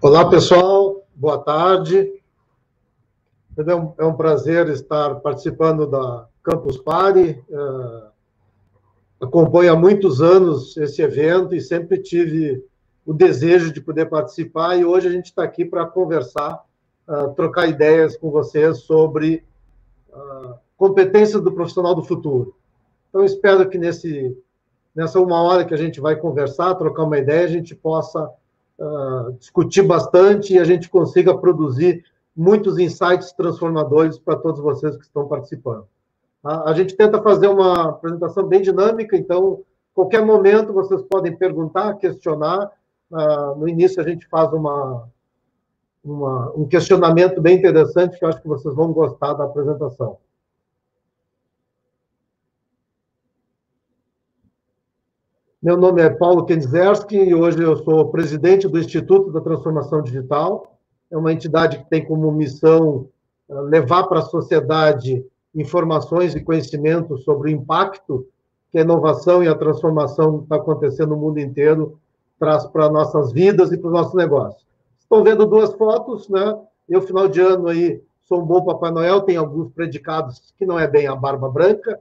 Olá, pessoal. Boa tarde. É um prazer estar participando da Campus Party. Acompanho há muitos anos esse evento e sempre tive o desejo de poder participar. E hoje a gente está aqui para conversar, trocar ideias com vocês sobre competências do profissional do futuro. Então, espero que nessa uma hora que a gente vai conversar, trocar uma ideia, a gente possa discutir bastante e a gente consiga produzir muitos insights transformadores para todos vocês que estão participando. A gente tenta fazer uma apresentação bem dinâmica, então, qualquer momento vocês podem perguntar, questionar. No início, a gente faz um questionamento bem interessante, que eu acho que vocês vão gostar da apresentação. Meu nome é Paulo Kenzerski e hoje eu sou presidente do Instituto da Transformação Digital. É uma entidade que tem como missão levar para a sociedade informações e conhecimentos sobre o impacto que a inovação e a transformação que está acontecendo no mundo inteiro traz para nossas vidas e para os nossos negócios. Estão vendo duas fotos, né? Eu, final de ano, aí, sou um bom Papai Noel, tem alguns predicados que não é bem a barba branca,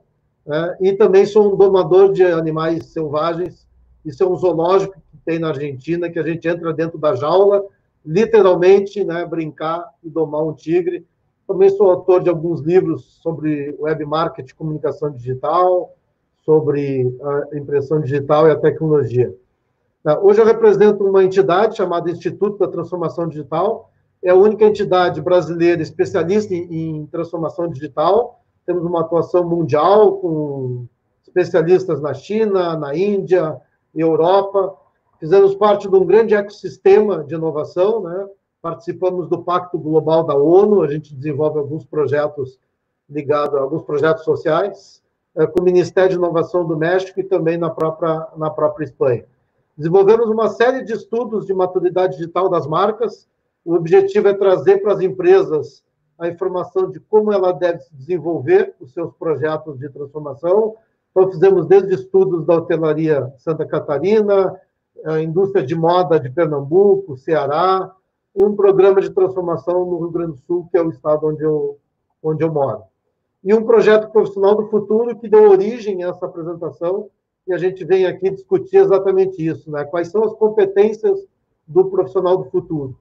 e também sou um domador de animais selvagens. Isso é um zoológico que tem na Argentina, que a gente entra dentro da jaula, literalmente, né, brincar e domar um tigre. Também sou autor de alguns livros sobre web marketing, comunicação digital, sobre a impressão digital e a tecnologia. Hoje eu represento uma entidade chamada Instituto da Transformação Digital. É a única entidade brasileira especialista em transformação digital. Temos uma atuação mundial com especialistas na China, na Índia, Europa. Fizemos parte de um grande ecossistema de inovação, né? Participamos do Pacto Global da ONU, a gente desenvolve alguns projetos ligados a alguns projetos sociais, com o Ministério de Inovação do México e também na própria Espanha. Desenvolvemos uma série de estudos de maturidade digital das marcas. O objetivo é trazer para as empresas a informação de como ela deve desenvolver os seus projetos de transformação. Então, fizemos desde estudos da hotelaria Santa Catarina, a indústria de moda de Pernambuco, Ceará, e um programa de transformação no Rio Grande do Sul, que é o estado onde eu moro. E um projeto profissional do futuro que deu origem a essa apresentação, e a gente vem aqui discutir exatamente isso, né? Quais são as competências do profissional do futuro.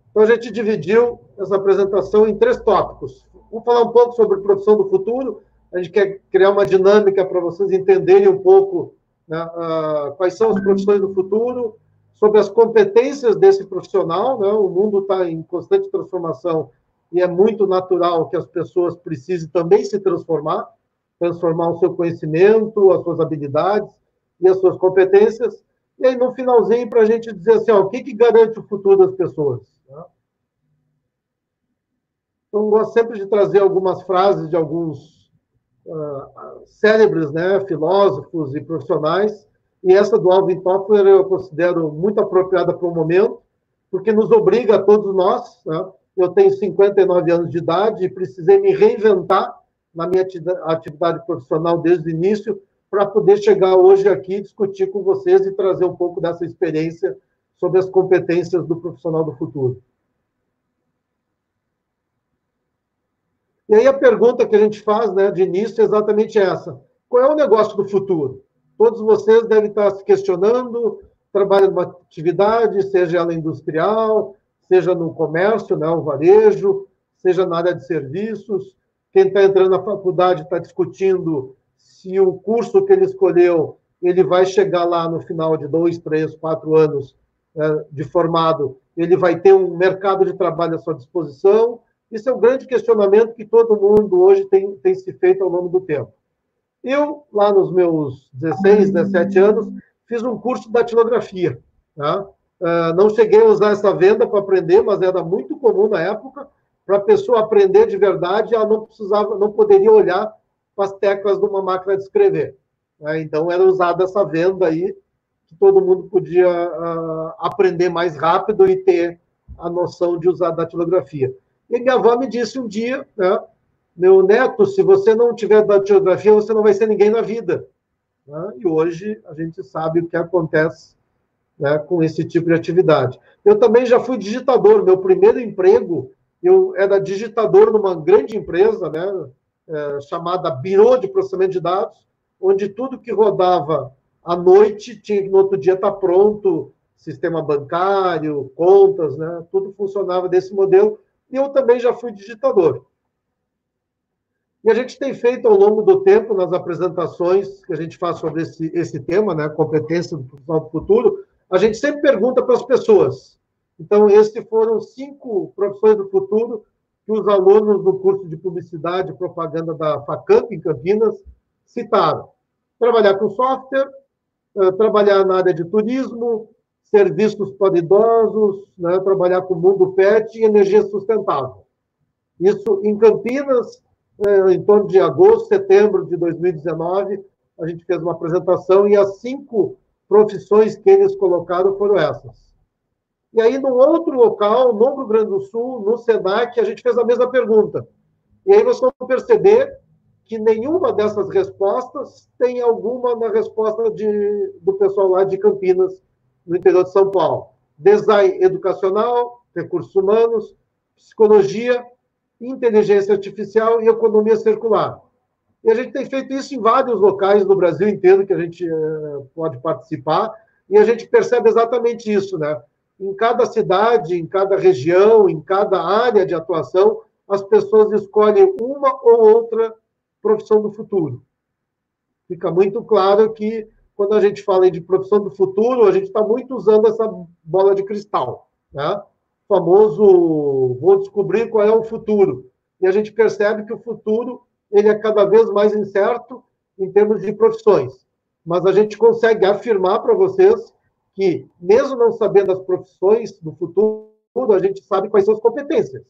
Então, a gente dividiu essa apresentação em 3 tópicos. Vamos falar um pouco sobre profissão do futuro. A gente quer criar uma dinâmica para vocês entenderem um pouco, né, quais são as profissões do futuro, sobre as competências desse profissional, né? O mundo está em constante transformação e é muito natural que as pessoas precisem também se transformar o seu conhecimento, as suas habilidades e as suas competências. E aí, no finalzinho, para a gente dizer assim, o que garante o futuro das pessoas? Então, gosto sempre de trazer algumas frases de alguns célebres, né, filósofos e profissionais, e essa do Alvin Toffler eu considero muito apropriada para o momento, porque nos obriga a todos nós, né? Eu tenho 59 anos de idade e precisei me reinventar na minha atividade profissional desde o início, para poder chegar hoje aqui, discutir com vocês e trazer um pouco dessa experiência sobre as competências do profissional do futuro. E aí a pergunta que a gente faz, né, de início é exatamente essa. Qual é o negócio do futuro? Todos vocês devem estar se questionando, trabalham numa atividade, seja ela industrial, seja no comércio, né, o varejo, seja na área de serviços. Quem está entrando na faculdade está discutindo se o curso que ele escolheu, ele vai chegar lá no final de 2, 3, 4 anos de formado, ele vai ter um mercado de trabalho à sua disposição. Isso é um grande questionamento que todo mundo hoje tem se feito ao longo do tempo. Eu, lá nos meus 16, 17 anos, fiz um curso de datilografia. Tá? Não cheguei a usar essa venda para aprender, mas era muito comum na época. Para a pessoa aprender de verdade, ela não poderia olhar para as teclas de uma máquina de escrever. Então, era usada essa venda aí, que todo mundo podia aprender mais rápido e ter a noção de usar a datilografia. E minha avó me disse um dia, né, meu neto, se você não tiver datilografia, você não vai ser ninguém na vida. Né? E hoje a gente sabe o que acontece né, com esse tipo de atividade. Eu também já fui digitador. Meu primeiro emprego, eu era digitador numa grande empresa, né, chamada Bureau de Processamento de Dados, onde tudo que rodava à noite tinha que no outro dia estar pronto, sistema bancário, contas, né, tudo funcionava desse modelo. E eu também já fui digitador. E a gente tem feito ao longo do tempo, nas apresentações que a gente faz sobre esse tema, né, competência do profissional do futuro, a gente sempre pergunta para as pessoas. Então, esses foram 5 profissões do futuro que os alunos do curso de Publicidade e Propaganda da Facamp, em Campinas, citaram. Trabalhar com software, trabalhar na área de turismo, serviços para idosos, né, trabalhar com o mundo pet e energia sustentável. Isso em Campinas, em torno de agosto, setembro de 2019, a gente fez uma apresentação e as 5 profissões que eles colocaram foram essas. E aí, num outro local, no Rio Grande do Sul, no SENAC, a gente fez a mesma pergunta. E aí vocês vão perceber que nenhuma dessas respostas tem alguma na resposta do pessoal lá de Campinas, no interior de São Paulo. Design educacional, recursos humanos, psicologia, inteligência artificial e economia circular. E a gente tem feito isso em vários locais no Brasil inteiro que a gente pode participar, e a gente percebe exatamente isso, né? Em cada cidade, em cada região, em cada área de atuação, as pessoas escolhem uma ou outra profissão do futuro. Fica muito claro que, quando a gente fala de profissão do futuro, a gente está muito usando essa bola de cristal, né? O famoso, vou descobrir qual é o futuro. E a gente percebe que o futuro ele é cada vez mais incerto em termos de profissões. Mas a gente consegue afirmar para vocês que, mesmo não sabendo as profissões do futuro, a gente sabe quais são as competências.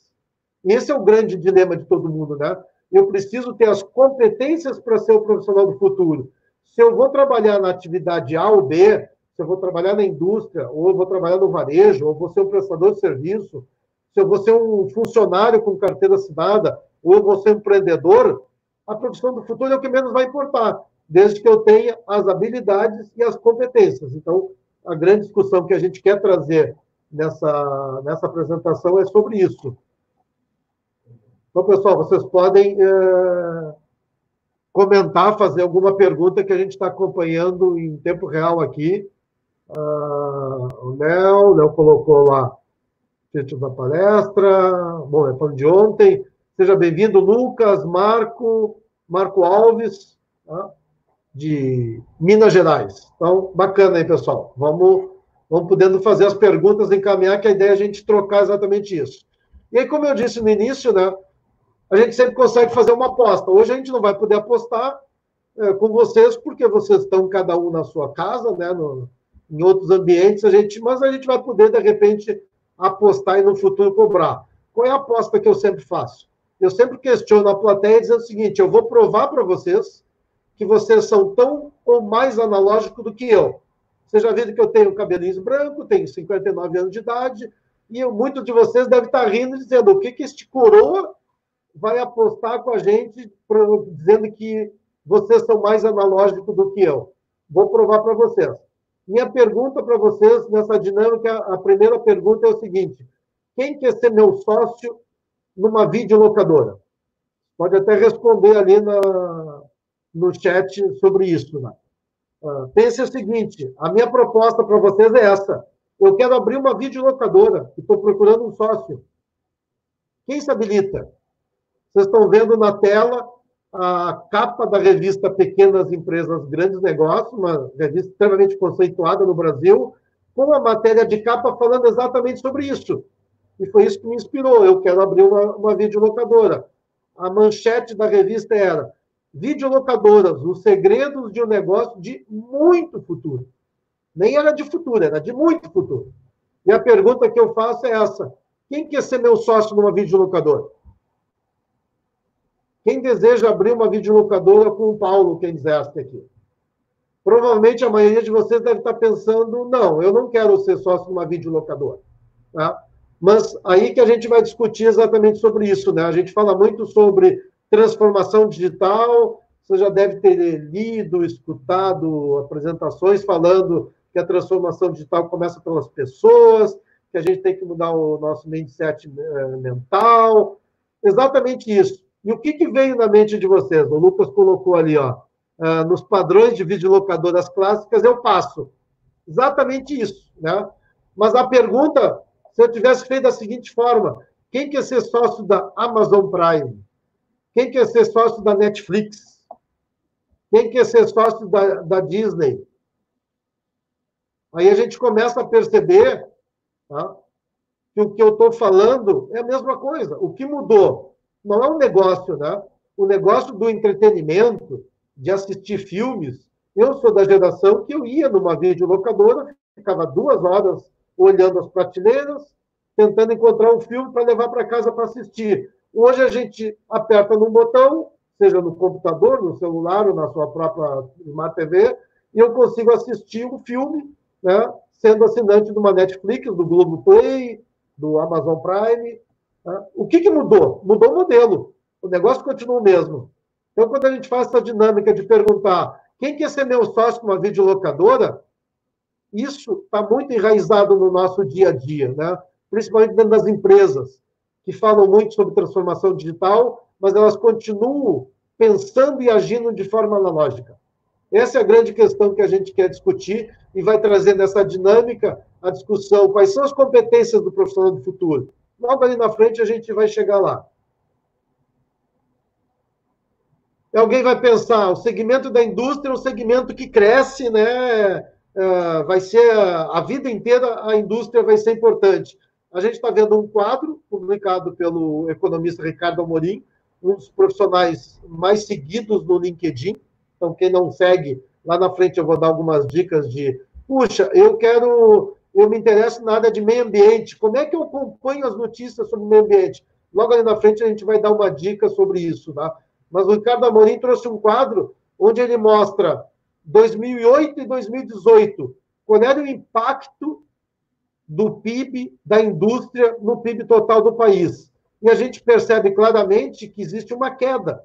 E esse é o grande dilema de todo mundo, né? Eu preciso ter as competências para ser o profissional do futuro. Se eu vou trabalhar na atividade A ou B, se eu vou trabalhar na indústria, ou eu vou trabalhar no varejo, ou vou ser um prestador de serviço, se eu vou ser um funcionário com carteira assinada, ou eu vou ser um empreendedor, a profissão do futuro é o que menos vai importar, desde que eu tenha as habilidades e as competências. Então, a grande discussão que a gente quer trazer nessa apresentação é sobre isso. Então, pessoal, vocês podem comentar, fazer alguma pergunta que a gente está acompanhando em tempo real aqui. O Léo colocou lá o título da palestra. Bom, é falando de ontem. Seja bem-vindo, Lucas, Marco Alves, tá? De Minas Gerais. Então, bacana aí, pessoal. Vamos podendo fazer as perguntas, encaminhar, que a ideia é a gente trocar exatamente isso. E aí, como eu disse no início, né, a gente sempre consegue fazer uma aposta. Hoje a gente não vai poder apostar com vocês, porque vocês estão cada um na sua casa, né, em outros ambientes, mas a gente vai poder, de repente, apostar e no futuro cobrar. Qual é a aposta que eu sempre faço? Eu sempre questiono a plateia dizendo o seguinte: eu vou provar para vocês que vocês são tão ou mais analógicos do que eu. Vocês já viram que eu tenho cabelinhos brancos, tenho 59 anos de idade, e muitos de vocês devem estar rindo, dizendo o que este coroa vai apostar com a gente, dizendo que vocês são mais analógicos do que eu. Vou provar para vocês. Minha pergunta para vocês, nessa dinâmica, a primeira pergunta é o seguinte: quem quer ser meu sócio numa videolocadora? Pode até responder ali no chat sobre isso. Né? Pense o seguinte: a minha proposta para vocês é essa. Eu quero abrir uma videolocadora e estou procurando um sócio. Quem se habilita? Vocês estão vendo na tela a capa da revista Pequenas Empresas, Grandes Negócios, uma revista extremamente conceituada no Brasil, com uma matéria de capa falando exatamente sobre isso. E foi isso que me inspirou. Eu quero abrir uma videolocadora. A manchete da revista era: videolocadoras, os segredos de um negócio de muito futuro. Nem era de futuro, era de muito futuro. E a pergunta que eu faço é essa: quem quer ser meu sócio numa videolocadora? Quem deseja abrir uma videolocadora com o Paulo Kenzerski aqui? Provavelmente a maioria de vocês deve estar pensando: não, eu não quero ser sócio de uma videolocadora. Tá? Mas aí que a gente vai discutir exatamente sobre isso. Né? A gente fala muito sobre transformação digital, você já deve ter lido, escutado apresentações falando que a transformação digital começa pelas pessoas, que a gente tem que mudar o nosso mindset mental. Exatamente isso. E o que veio na mente de vocês? O Lucas colocou ali, ó, nos padrões de videolocadoras clássicas, eu passo. Exatamente isso, né? Mas a pergunta, se eu tivesse feito da seguinte forma, quem quer ser sócio da Amazon Prime? Quem quer ser sócio da Netflix? Quem quer ser sócio da Disney? Aí a gente começa a perceber, tá, que o que eu estou falando é a mesma coisa. O que mudou não é um negócio, né? O negócio do entretenimento, de assistir filmes. Eu sou da geração que eu ia numa videolocadora, ficava 2 horas olhando as prateleiras, tentando encontrar um filme para levar para casa para assistir. Hoje a gente aperta num botão, seja no computador, no celular ou na sua própria Smart TV, e eu consigo assistir um filme, né, sendo assinante de uma Netflix, do Globoplay, do Amazon Prime. Tá? O que mudou? Mudou o modelo. O negócio continua o mesmo. Então, quando a gente faz essa dinâmica de perguntar quem quer ser meu sócio numa videolocadora, isso está muito enraizado no nosso dia a dia, né? Principalmente dentro das empresas, que falam muito sobre transformação digital, mas elas continuam pensando e agindo de forma analógica. Essa é a grande questão que a gente quer discutir e vai trazer nessa dinâmica a discussão quais são as competências do profissional do futuro. Logo ali na frente a gente vai chegar lá. E alguém vai pensar, o segmento da indústria é um segmento que cresce, né? Vai ser a vida inteira a indústria vai ser importante. A gente está vendo um quadro publicado pelo economista Ricardo Amorim, um dos profissionais mais seguidos no LinkedIn. Então, quem não segue, lá na frente eu vou dar algumas dicas de, puxa, eu me interesso na área de meio ambiente, como é que eu acompanho as notícias sobre meio ambiente? Logo ali na frente a gente vai dar uma dica sobre isso, tá? Mas o Ricardo Amorim trouxe um quadro onde ele mostra 2008 e 2018, qual era o impacto do PIB da indústria no PIB total do país. E a gente percebe claramente que existe uma queda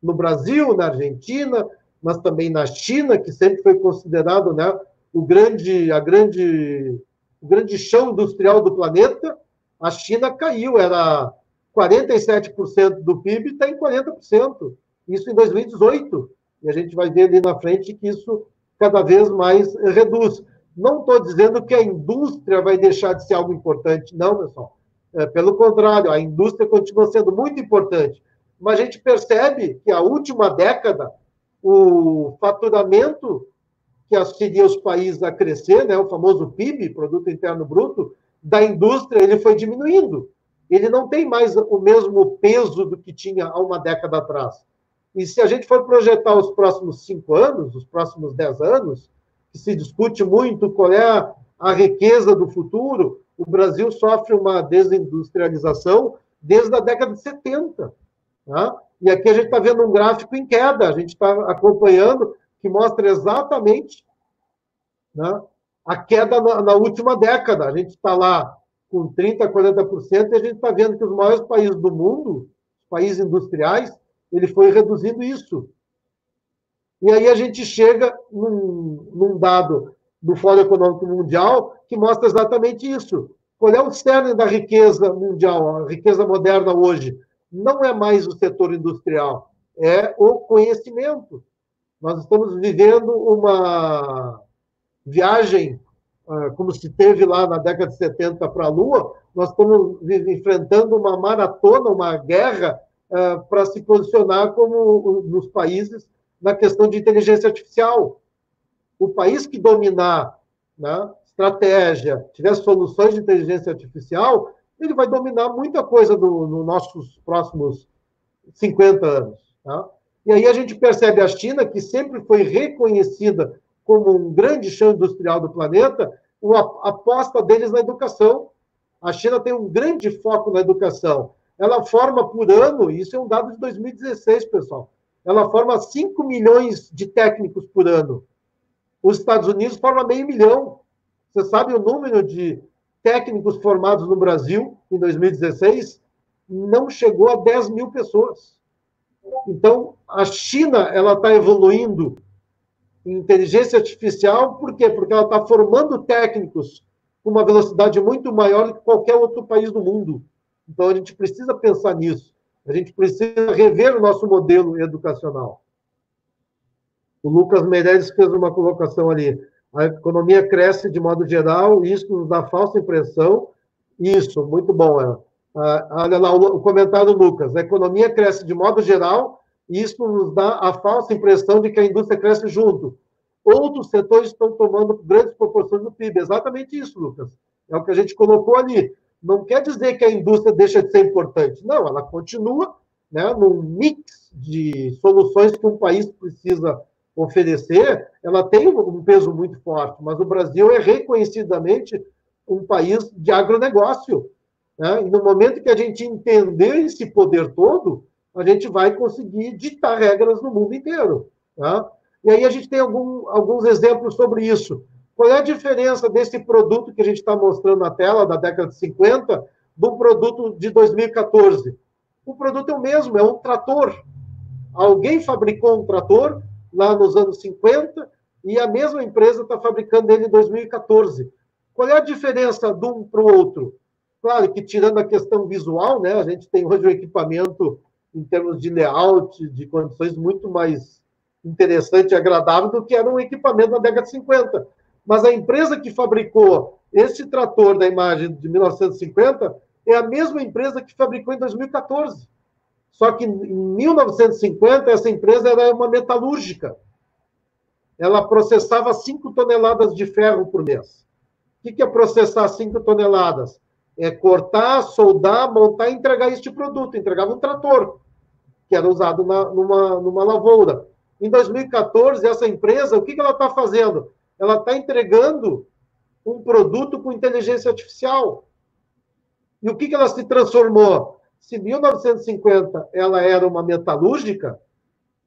no Brasil, na Argentina, mas também na China, que sempre foi considerado, né, o grande chão industrial do planeta. A China caiu, era 47% do PIB, está em 40%. Isso em 2018. E a gente vai ver ali na frente que isso cada vez mais reduz. Não estou dizendo que a indústria vai deixar de ser algo importante, não, pessoal. Pelo contrário, a indústria continua sendo muito importante. Mas a gente percebe que a última década, o faturamento que auxilia os países a crescer, né, o famoso PIB, Produto Interno Bruto, da indústria, ele foi diminuindo. Ele não tem mais o mesmo peso do que tinha há uma década atrás. E se a gente for projetar os próximos 5 anos, os próximos 10 anos, que se discute muito qual é a riqueza do futuro, o Brasil sofre uma desindustrialização desde a década de 70. Tá? E aqui a gente está vendo um gráfico em queda, a gente está acompanhando, que mostra exatamente, né, a queda na última década. A gente está lá com 30%, 40%, e a gente está vendo que os maiores países do mundo, os países industriais, ele foi reduzindo isso. E aí a gente chega num dado do Fórum Econômico Mundial que mostra exatamente isso. Qual é o cerne da riqueza mundial, a riqueza moderna hoje? Não é mais o setor industrial, é o conhecimento. Nós estamos vivendo uma viagem, como se teve lá na década de 70 para a Lua, nós estamos enfrentando uma maratona, uma guerra, para se posicionar como nos países na questão de inteligência artificial. O país que dominar, né, estratégia, tiver soluções de inteligência artificial, ele vai dominar muita coisa nos nossos próximos 50 anos. Tá? E aí a gente percebe a China, que sempre foi reconhecida como um grande chão industrial do planeta, a aposta deles na educação. A China tem um grande foco na educação. Ela forma por ano, isso é um dado de 2016, pessoal, ela forma 5 milhões de técnicos por ano. Os Estados Unidos formam 500 mil. Você sabe o número de técnicos formados no Brasil em 2016? Não chegou a 10 mil pessoas. Então, a China ela está evoluindo em inteligência artificial, por quê? Porque ela está formando técnicos com uma velocidade muito maior do que qualquer outro país do mundo. Então, a gente precisa pensar nisso. A gente precisa rever o nosso modelo educacional. O Lucas Meirelles fez uma colocação ali. A economia cresce de modo geral, e isso nos dá falsa impressão. Isso, muito bom. Olha lá o comentário do Lucas. A economia cresce de modo geral, e isso nos dá a falsa impressão de que a indústria cresce junto. Outros setores estão tomando grandes proporções do PIB. Exatamente isso, Lucas. É o que a gente colocou ali. Não quer dizer que a indústria deixa de ser importante. Não, ela continua, né, num mix de soluções que um país precisa oferecer, ela tem um peso muito forte, mas o Brasil é reconhecidamente um país de agronegócio. Né? E no momento que a gente entender esse poder todo, a gente vai conseguir ditar regras no mundo inteiro. Tá? E aí a gente tem alguns exemplos sobre isso. Qual é a diferença desse produto que a gente está mostrando na tela, da década de 50, do produto de 2014? O produto é o mesmo, é um trator. Alguém fabricou um trator lá nos anos 50 e a mesma empresa está fabricando ele em 2014. Qual é a diferença de um para o outro? Claro que, tirando a questão visual, né, a gente tem hoje um equipamento, em termos de layout, de condições muito mais interessante e agradável do que era um equipamento da década de 50. Mas a empresa que fabricou esse trator da imagem de 1950 é a mesma empresa que fabricou em 2014. Só que em 1950, essa empresa era uma metalúrgica. Ela processava 5 toneladas de ferro por mês. O que é processar 5 toneladas? É cortar, soldar, montar e entregar este produto. Entregava um trator, que era usado numa lavoura. Em 2014, essa empresa, o que ela está fazendo? Ela está entregando um produto com inteligência artificial. E o que ela se transformou? Se em 1950 ela era uma metalúrgica,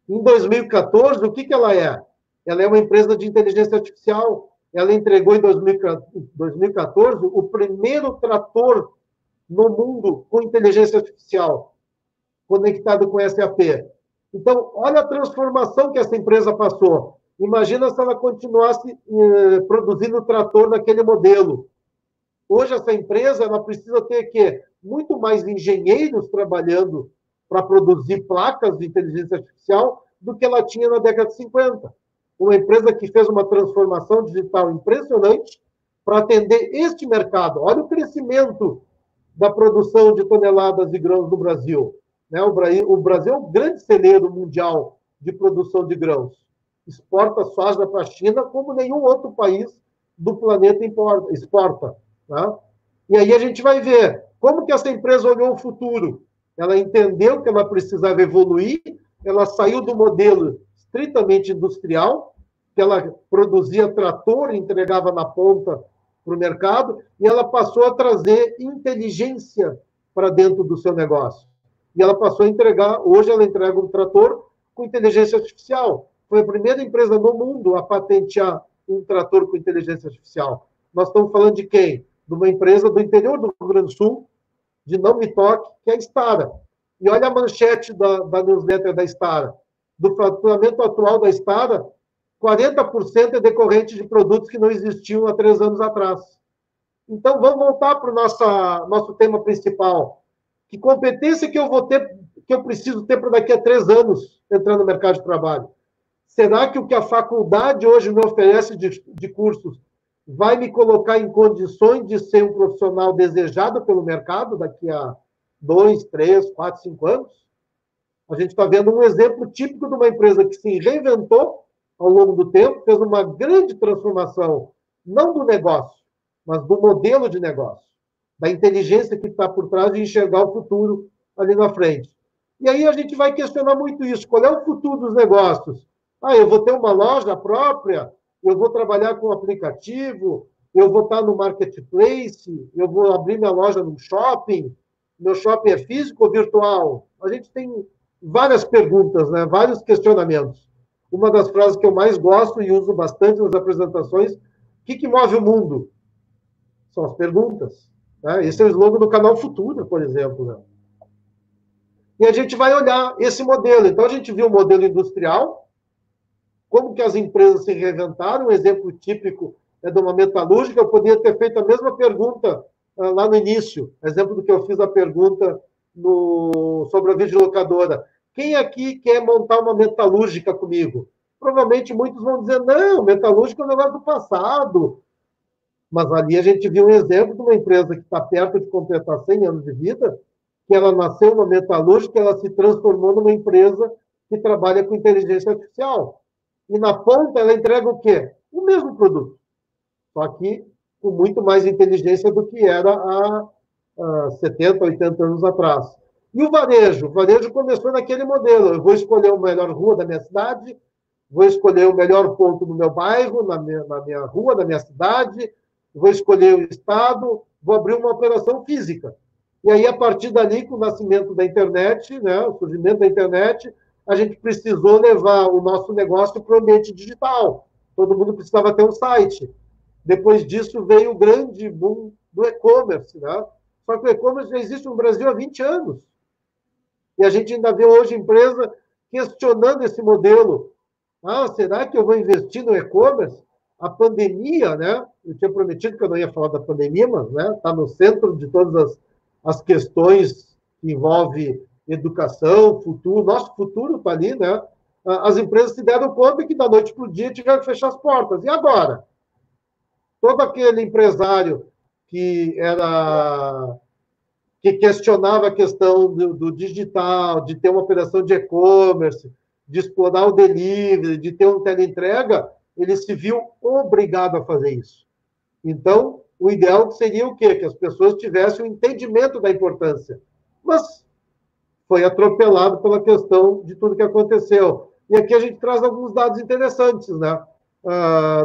em 2014, o que ela é? Ela é uma empresa de inteligência artificial. Ela entregou em 2014 o primeiro trator no mundo com inteligência artificial, conectado com SAP. Então, olha a transformação que essa empresa passou. Imagina se ela continuasse produzindo trator naquele modelo. Hoje, essa empresa ela precisa ter que muito mais engenheiros trabalhando para produzir placas de inteligência artificial do que ela tinha na década de 50. Uma empresa que fez uma transformação digital impressionante para atender este mercado. Olha o crescimento da produção de toneladas de grãos no Brasil. Né? O Brasil é um grande celeiro mundial de produção de grãos. Exporta soja para a China como nenhum outro país do planeta exporta. Tá? E aí a gente vai ver como que essa empresa olhou o futuro. Ela entendeu que ela precisava evoluir, ela saiu do modelo estritamente industrial, que ela produzia trator e entregava na ponta para o mercado, e ela passou a trazer inteligência para dentro do seu negócio. E ela passou a entregar, hoje ela entrega um trator com inteligência artificial. Foi a primeira empresa no mundo a patentear um trator com inteligência artificial. Nós estamos falando de quem? De uma empresa do interior do Rio Grande do Sul, de Não Me Toque, que é a Stara. E olha a manchete da newsletter da Stara. Do faturamento atual da Stara, 40% é decorrente de produtos que não existiam há 3 anos atrás. Então, vamos voltar para o nosso tema principal. Que competência que eu vou ter, que eu preciso ter para daqui a 3 anos entrar no mercado de trabalho? Será que o que a faculdade hoje me oferece de cursos vai me colocar em condições de ser um profissional desejado pelo mercado daqui a 2, 3, 4, 5 anos? A gente está vendo um exemplo típico de uma empresa que se reinventou ao longo do tempo, fez uma grande transformação, não do negócio, mas do modelo de negócio, da inteligência que está por trás de enxergar o futuro ali na frente. E aí a gente vai questionar muito isso. Qual é o futuro dos negócios? Eu vou ter uma loja própria, eu vou trabalhar com aplicativo, eu vou estar no marketplace, eu vou abrir minha loja no shopping, meu shopping é físico ou virtual? A gente tem várias perguntas, né? Vários questionamentos. Uma das frases que eu mais gosto e uso bastante nas apresentações, o que move o mundo? São as perguntas. Né? Esse é o slogan do canal Futura, por exemplo. Né? E a gente vai olhar esse modelo. Então, a gente viu o modelo industrial, como que as empresas se reinventaram. Um exemplo típico é de uma metalúrgica. Eu poderia ter feito a mesma pergunta lá no início, exemplo do que eu fiz a pergunta sobre a videolocadora. Quem aqui quer montar uma metalúrgica comigo? Provavelmente muitos vão dizer, não, metalúrgica é um negócio do passado. Mas ali a gente viu um exemplo de uma empresa que está perto de completar 100 anos de vida, que ela nasceu uma metalúrgica, ela se transformou numa empresa que trabalha com inteligência artificial. E na ponta ela entrega o quê? O mesmo produto, só que com muito mais inteligência do que era há 70, 80 anos atrás. E o varejo? O varejo começou naquele modelo. Eu vou escolher a melhor rua da minha cidade, vou escolher o melhor ponto do meu bairro, na minha rua, na minha cidade, vou escolher o estado, vou abrir uma operação física. E aí, a partir dali, com o nascimento da internet, né, o surgimento da internet, a gente precisou levar o nosso negócio para o ambiente digital. Todo mundo precisava ter um site. Depois disso veio o grande boom do e-commerce, né? Só que o e-commerce já existe no Brasil há 20 anos. E a gente ainda vê hoje empresa questionando esse modelo. Ah, será que eu vou investir no e-commerce? A pandemia, né? Eu tinha prometido que eu não ia falar da pandemia, mas está no centro de todas as questões que envolvem educação, futuro. Nosso futuro está ali, né? As empresas se deram conta que da noite para o dia tiveram que fechar as portas. E agora? Todo aquele empresário que questionava a questão do digital, de ter uma operação de e-commerce, de explorar o delivery, de ter um teleentrega, ele se viu obrigado a fazer isso. Então, o ideal seria o quê? Que as pessoas tivessem o entendimento da importância. Mas foi atropelado pela questão de tudo que aconteceu. E aqui a gente traz alguns dados interessantes, né?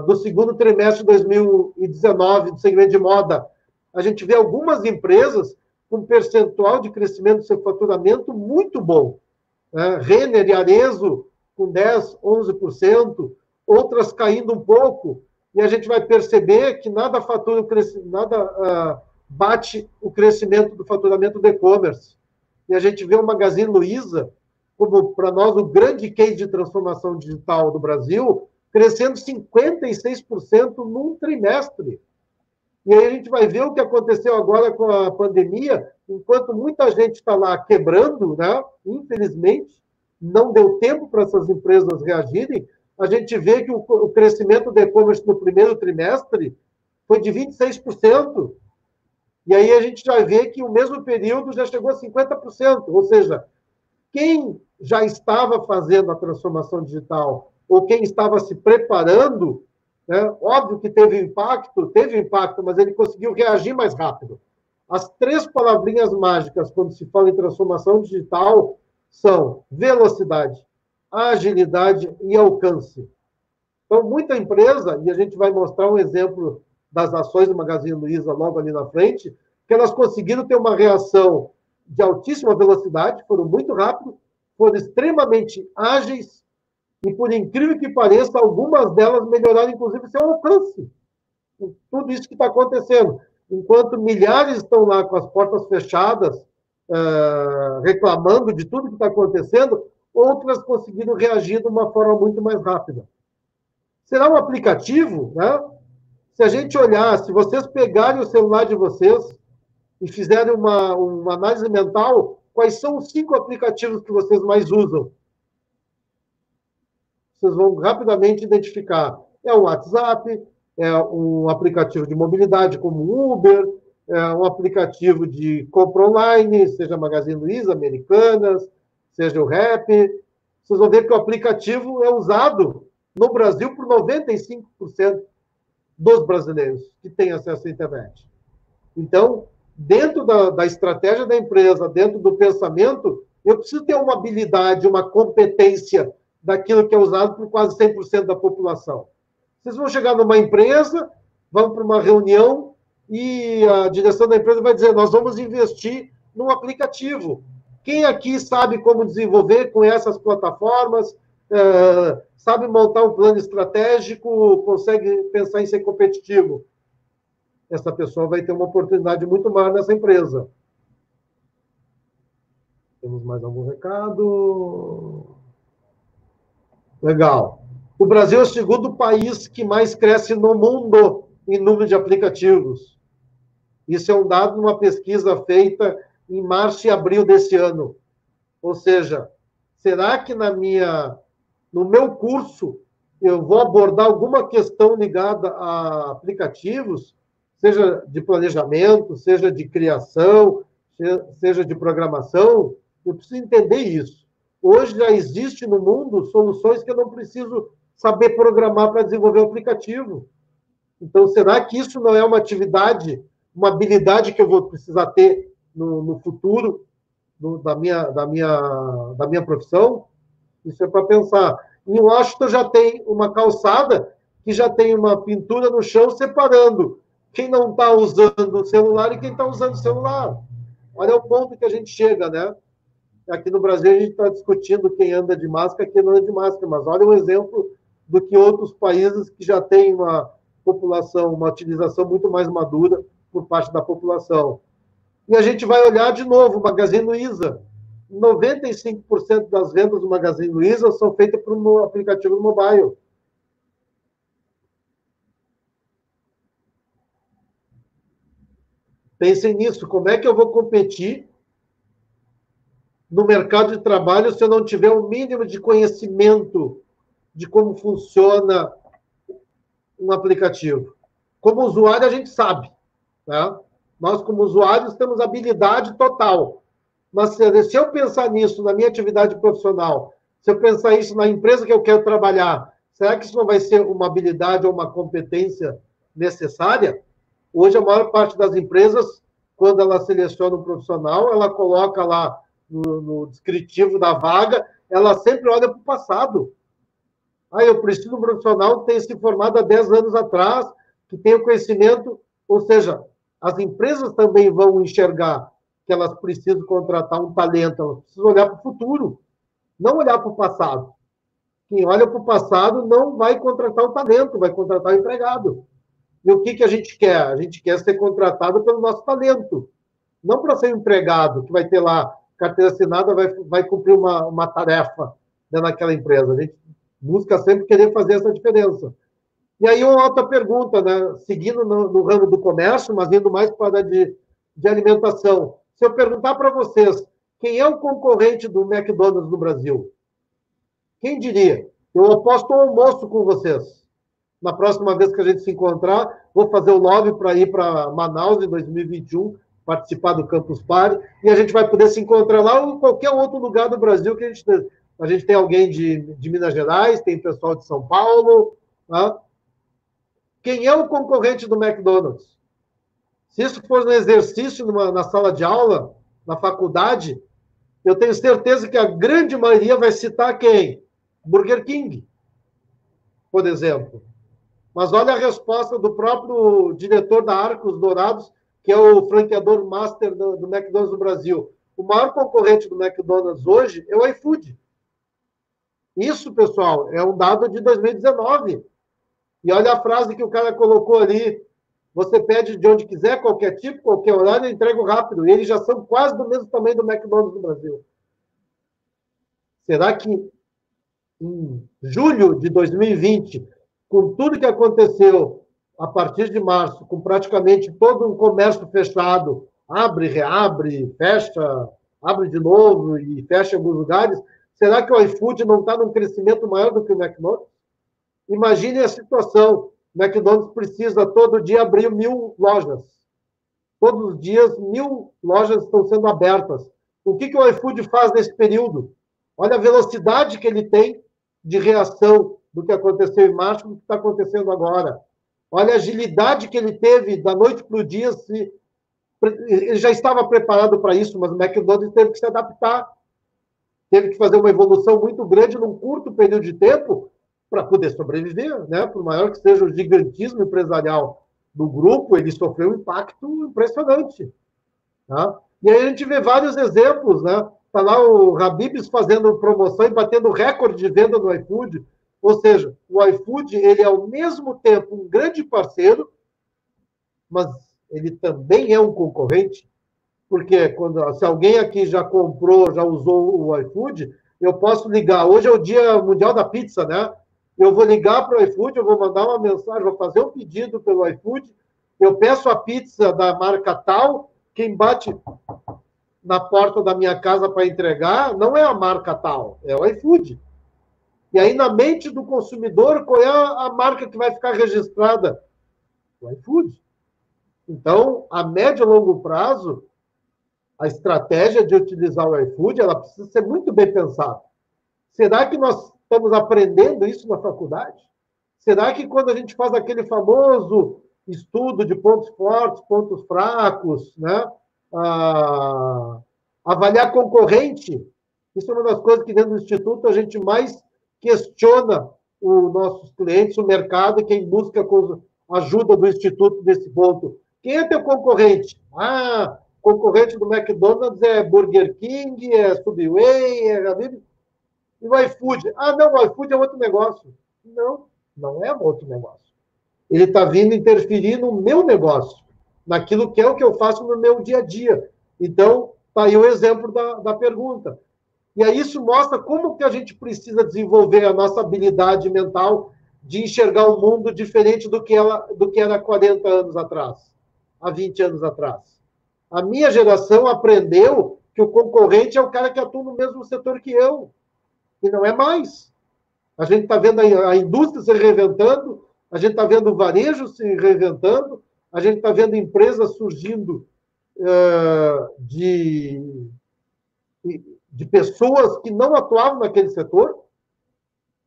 Do segundo trimestre de 2019, do segmento de moda, a gente vê algumas empresas com percentual de crescimento do seu faturamento muito bom. Renner e Arezzo com 10%, 11%, outras caindo um pouco, e a gente vai perceber que nada bate o crescimento do faturamento do e-commerce. E a gente vê o Magazine Luiza como, para nós, o grande case de transformação digital do Brasil, crescendo 56% num trimestre. E aí a gente vai ver o que aconteceu agora com a pandemia, enquanto muita gente está lá quebrando, né? Infelizmente, não deu tempo para essas empresas reagirem, a gente vê que o crescimento do e-commerce no primeiro trimestre foi de 26%. E aí a gente já vê que o mesmo período já chegou a 50%. Ou seja, quem já estava fazendo a transformação digital ou quem estava se preparando, né, óbvio que teve impacto, mas ele conseguiu reagir mais rápido. As 3 palavrinhas mágicas quando se fala em transformação digital são velocidade, agilidade e alcance. Então, muita empresa, e a gente vai mostrar um exemplo das ações do Magazine Luiza logo ali na frente, que elas conseguiram ter uma reação de altíssima velocidade, foram muito rápidos, foram extremamente ágeis, e por incrível que pareça, algumas delas melhoraram, inclusive, seu alcance. Tudo isso que está acontecendo. Enquanto milhares estão lá com as portas fechadas, reclamando de tudo que está acontecendo, outras conseguiram reagir de uma forma muito mais rápida. Será um aplicativo, né? Se a gente olhar, se vocês pegarem o celular de vocês e fizerem uma análise mental, quais são os 5 aplicativos que vocês mais usam? Vocês vão rapidamente identificar. É o WhatsApp, é um aplicativo de mobilidade como o Uber, é um aplicativo de compra online, seja Magazine Luiza, Americanas, seja o Rap. Vocês vão ver que o aplicativo é usado no Brasil por 95% dos brasileiros que têm acesso à internet. Então, dentro da estratégia da empresa, dentro do pensamento, eu preciso ter uma habilidade, uma competência daquilo que é usado por quase 100% da população. Vocês vão chegar numa empresa, vão para uma reunião e a direção da empresa vai dizer: nós vamos investir num aplicativo. Quem aqui sabe como desenvolver com essas plataformas, sabe montar um plano estratégico, consegue pensar em ser competitivo? Essa pessoa vai ter uma oportunidade muito maior nessa empresa. Temos mais algum recado? Legal. O Brasil é o segundo país que mais cresce no mundo em número de aplicativos. Isso é um dado de uma pesquisa feita em março e abril desse ano. Ou seja, será que no meu curso eu vou abordar alguma questão ligada a aplicativos, seja de planejamento, seja de criação, seja de programação? Eu preciso entender isso. Hoje já existe no mundo soluções que eu não preciso saber programar para desenvolver o aplicativo. Então, será que isso não é uma atividade, uma habilidade que eu vou precisar ter no futuro da minha profissão? Isso é para pensar. Em Washington já tem uma calçada que já tem uma pintura no chão separando quem não está usando o celular e quem está usando o celular. Olha o ponto que a gente chega, né? Aqui no Brasil a gente está discutindo quem anda de máscara e quem não anda de máscara, mas olha um exemplo do que outros países que já têm uma população, uma utilização muito mais madura por parte da população. E a gente vai olhar de novo o Magazine Luiza. 95% das vendas do Magazine Luiza são feitas por um aplicativo mobile. Pensem nisso, como é que eu vou competir no mercado de trabalho se eu não tiver o mínimo de conhecimento de como funciona um aplicativo? Como usuário, a gente sabe, né? Nós, como usuários, temos habilidade total. Mas se eu pensar nisso na minha atividade profissional, se eu pensar isso na empresa que eu quero trabalhar, será que isso não vai ser uma habilidade ou uma competência necessária? Hoje, a maior parte das empresas, quando ela seleciona um profissional, ela coloca lá no descritivo da vaga, ela sempre olha para o passado. Ah, eu preciso de um profissional que tenha se formado há 10 anos atrás, que tenha conhecimento, ou seja, as empresas também vão enxergar que elas precisam contratar um talento, elas precisam olhar para o futuro, não olhar para o passado. Quem olha para o passado não vai contratar o talento, vai contratar o empregado. E o que a gente quer? A gente quer ser contratado pelo nosso talento, não para ser um empregado, que vai ter lá carteira assinada, vai cumprir uma tarefa naquela empresa. A gente busca sempre querer fazer essa diferença. E aí uma outra pergunta, né? Seguindo no ramo do comércio, mas indo mais para a de alimentação. Se eu perguntar para vocês, quem é o concorrente do McDonald's no Brasil? Quem diria? Eu aposto um almoço com vocês. Na próxima vez que a gente se encontrar, vou fazer o lobby para ir para Manaus em 2021, participar do Campus Party, e a gente vai poder se encontrar lá ou em qualquer outro lugar do Brasil que a gente tem alguém de Minas Gerais, tem pessoal de São Paulo. Tá? Quem é o concorrente do McDonald's? Se isso for um exercício na sala de aula, na faculdade, eu tenho certeza que a grande maioria vai citar quem? Burger King, por exemplo. Mas olha a resposta do próprio diretor da Arcos Dourados, que é o franqueador master do McDonald's no Brasil. O maior concorrente do McDonald's hoje é o iFood. Isso, pessoal, é um dado de 2019. E olha a frase que o cara colocou ali. Você pede de onde quiser, qualquer tipo, qualquer horário, eu entrego rápido. E eles já são quase do mesmo tamanho do McDonald's no Brasil. Será que em julho de 2020, com tudo que aconteceu a partir de março, com praticamente todo um comércio fechado, abre, reabre, fecha, abre de novo e fecha em alguns lugares, será que o iFood não está num crescimento maior do que o McDonald's? Imagine a situação. O McDonald's precisa todo dia abrir 1.000 lojas. Todos os dias, 1.000 lojas estão sendo abertas. O que o iFood faz nesse período? Olha a velocidade que ele tem de reação do que aconteceu em março do que está acontecendo agora. Olha a agilidade que ele teve da noite para o dia. Ele já estava preparado para isso, mas o McDonald's teve que se adaptar. Teve que fazer uma evolução muito grande num curto período de tempo para poder sobreviver, né? Por maior que seja o gigantismo empresarial do grupo, ele sofreu um impacto impressionante. Tá? E aí a gente vê vários exemplos, né? Está lá o Habib's fazendo promoção e batendo recorde de venda no iFood. Ou seja, o iFood ele é ao mesmo tempo um grande parceiro, mas ele também é um concorrente, porque se alguém aqui já comprou, já usou o iFood, eu posso ligar. Hoje é o Dia Mundial da Pizza, né? eu vou ligar para o iFood, eu vou mandar uma mensagem, vou fazer um pedido pelo iFood, eu peço a pizza da marca tal, quem bate na porta da minha casa para entregar não é a marca tal, é o iFood. E aí, na mente do consumidor, qual é a marca que vai ficar registrada? O iFood. Então, a médio e longo prazo, a estratégia de utilizar o iFood, ela precisa ser muito bem pensada. Será que nós estamos aprendendo isso na faculdade? Será que quando a gente faz aquele famoso estudo de pontos fortes, pontos fracos, né? Avaliar concorrente, isso é uma das coisas que dentro do Instituto a gente mais questiona os nossos clientes, o mercado, quem busca ajuda do Instituto nesse ponto. Quem é teu concorrente? Concorrente do McDonald's é Burger King, é Subway, e o iFood? Não, o iFood é outro negócio. Não, não é outro negócio. Ele está vindo interferir no meu negócio, naquilo que é o que eu faço no meu dia a dia. Então, está aí o exemplo da pergunta. E aí isso mostra como que a gente precisa desenvolver a nossa habilidade mental de enxergar o mundo diferente do que era há 40 anos atrás, há 20 anos atrás. A minha geração aprendeu que o concorrente é o cara que atua no mesmo setor que eu. E não é mais. A gente está vendo a indústria se reinventando, a gente está vendo o varejo se reinventando, a gente está vendo empresas surgindo de pessoas que não atuavam naquele setor.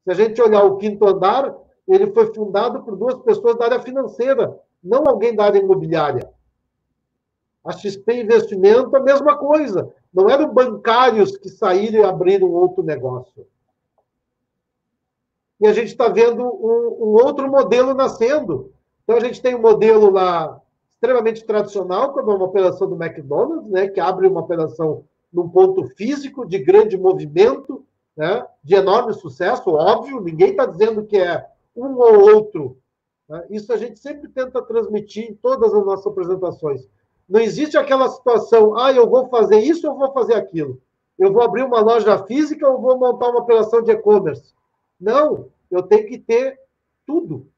Se a gente olhar o Quinto Andar, ele foi fundado por 2 pessoas da área financeira, não alguém da área imobiliária. A XP Investimento, a mesma coisa. Não eram bancários que saíram e abriram outro negócio. E a gente está vendo um outro modelo nascendo. Então, a gente tem um modelo lá extremamente tradicional, como é uma operação do McDonald's, né, que abre uma operação num ponto físico, de grande movimento, né, de enorme sucesso, óbvio, ninguém está dizendo que é um ou outro. Né? Isso a gente sempre tenta transmitir em todas as nossas apresentações. Não existe aquela situação, eu vou fazer isso ou vou fazer aquilo. Eu vou abrir uma loja física ou vou montar uma operação de e-commerce. Não, eu tenho que ter tudo.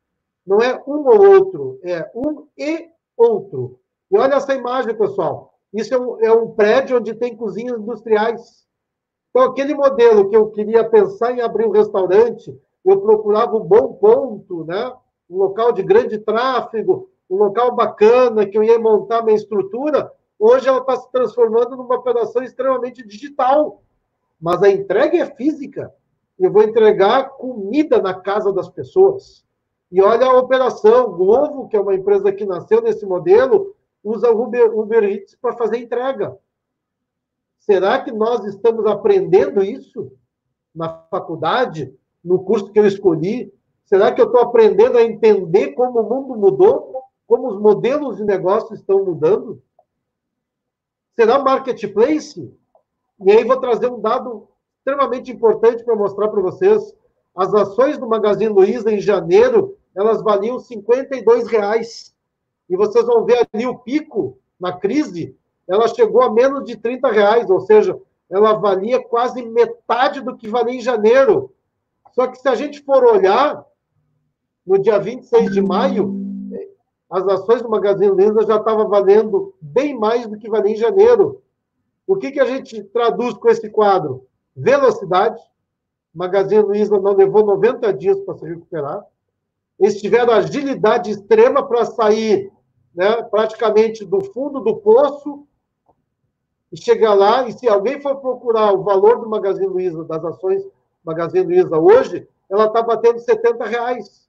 Não é um ou outro, é um e outro. E olha essa imagem, pessoal. Isso é um prédio onde tem cozinhas industriais. Então, aquele modelo que eu queria pensar em abrir um restaurante, eu procurava um bom ponto, né? Um local de grande tráfego, um local bacana, que eu ia montar minha estrutura. Hoje ela está se transformando numa operação extremamente digital. Mas a entrega é física. Eu vou entregar comida na casa das pessoas. E olha a operação. Glovo, que é uma empresa que nasceu nesse modelo, usa o Uber Eats para fazer entrega. Será que nós estamos aprendendo isso na faculdade, no curso que eu escolhi? Será que eu estou aprendendo a entender como o mundo mudou? Como os modelos de negócio estão mudando? Será marketplace? E aí vou trazer um dado extremamente importante para mostrar para vocês. As ações do Magazine Luiza em janeiro, elas valiam R$52. E vocês vão ver ali o pico na crise, ela chegou a menos de R$30, ou seja, ela valia quase metade do que valia em janeiro. Só que se a gente for olhar, no dia 26 de maio, as ações do Magazine Luiza já estavam valendo bem mais do que valia em janeiro. O que a gente traduz com esse quadro? Velocidade. Magazine Luiza não levou 90 dias para se recuperar. Eles tiveram agilidade extrema para sair, né, praticamente do fundo do poço e chegar lá. E se alguém for procurar o valor do Magazine Luiza, das ações Magazine Luiza hoje, ela está batendo R$70.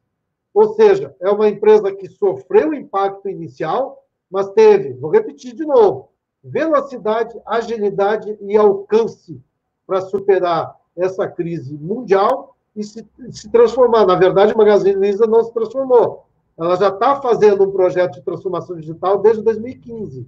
Ou seja, é uma empresa que sofreu o impacto inicial, mas teve, vou repetir de novo, velocidade, agilidade e alcance para superar essa crise mundial e se transformar. Na verdade, a Magazine Luiza não se transformou. Ela já está fazendo um projeto de transformação digital desde 2015.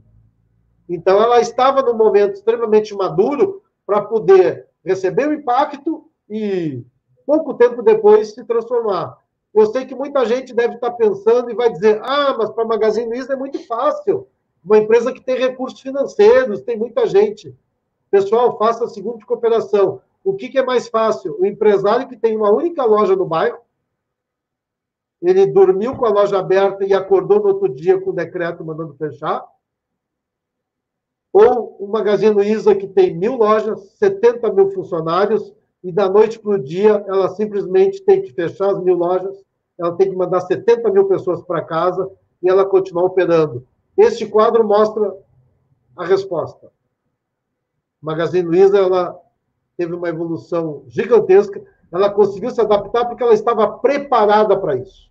Então, ela estava num momento extremamente maduro para poder receber o impacto e, pouco tempo depois, se transformar. Eu sei que muita gente deve estar pensando e vai dizer, mas para a Magazine Luiza é muito fácil. Uma empresa que tem recursos financeiros, tem muita gente. Pessoal, faça a seguinte cooperação. O que é mais fácil? O empresário que tem uma única loja no bairro, ele dormiu com a loja aberta e acordou no outro dia com o decreto mandando fechar, ou o Magazine Luiza, que tem 1.000 lojas, 70 mil funcionários, e da noite para o dia ela simplesmente tem que fechar as 1.000 lojas, ela tem que mandar 70 mil pessoas para casa e ela continua operando. Este quadro mostra a resposta. O Magazine Luiza, ela teve uma evolução gigantesca, ela conseguiu se adaptar porque ela estava preparada para isso.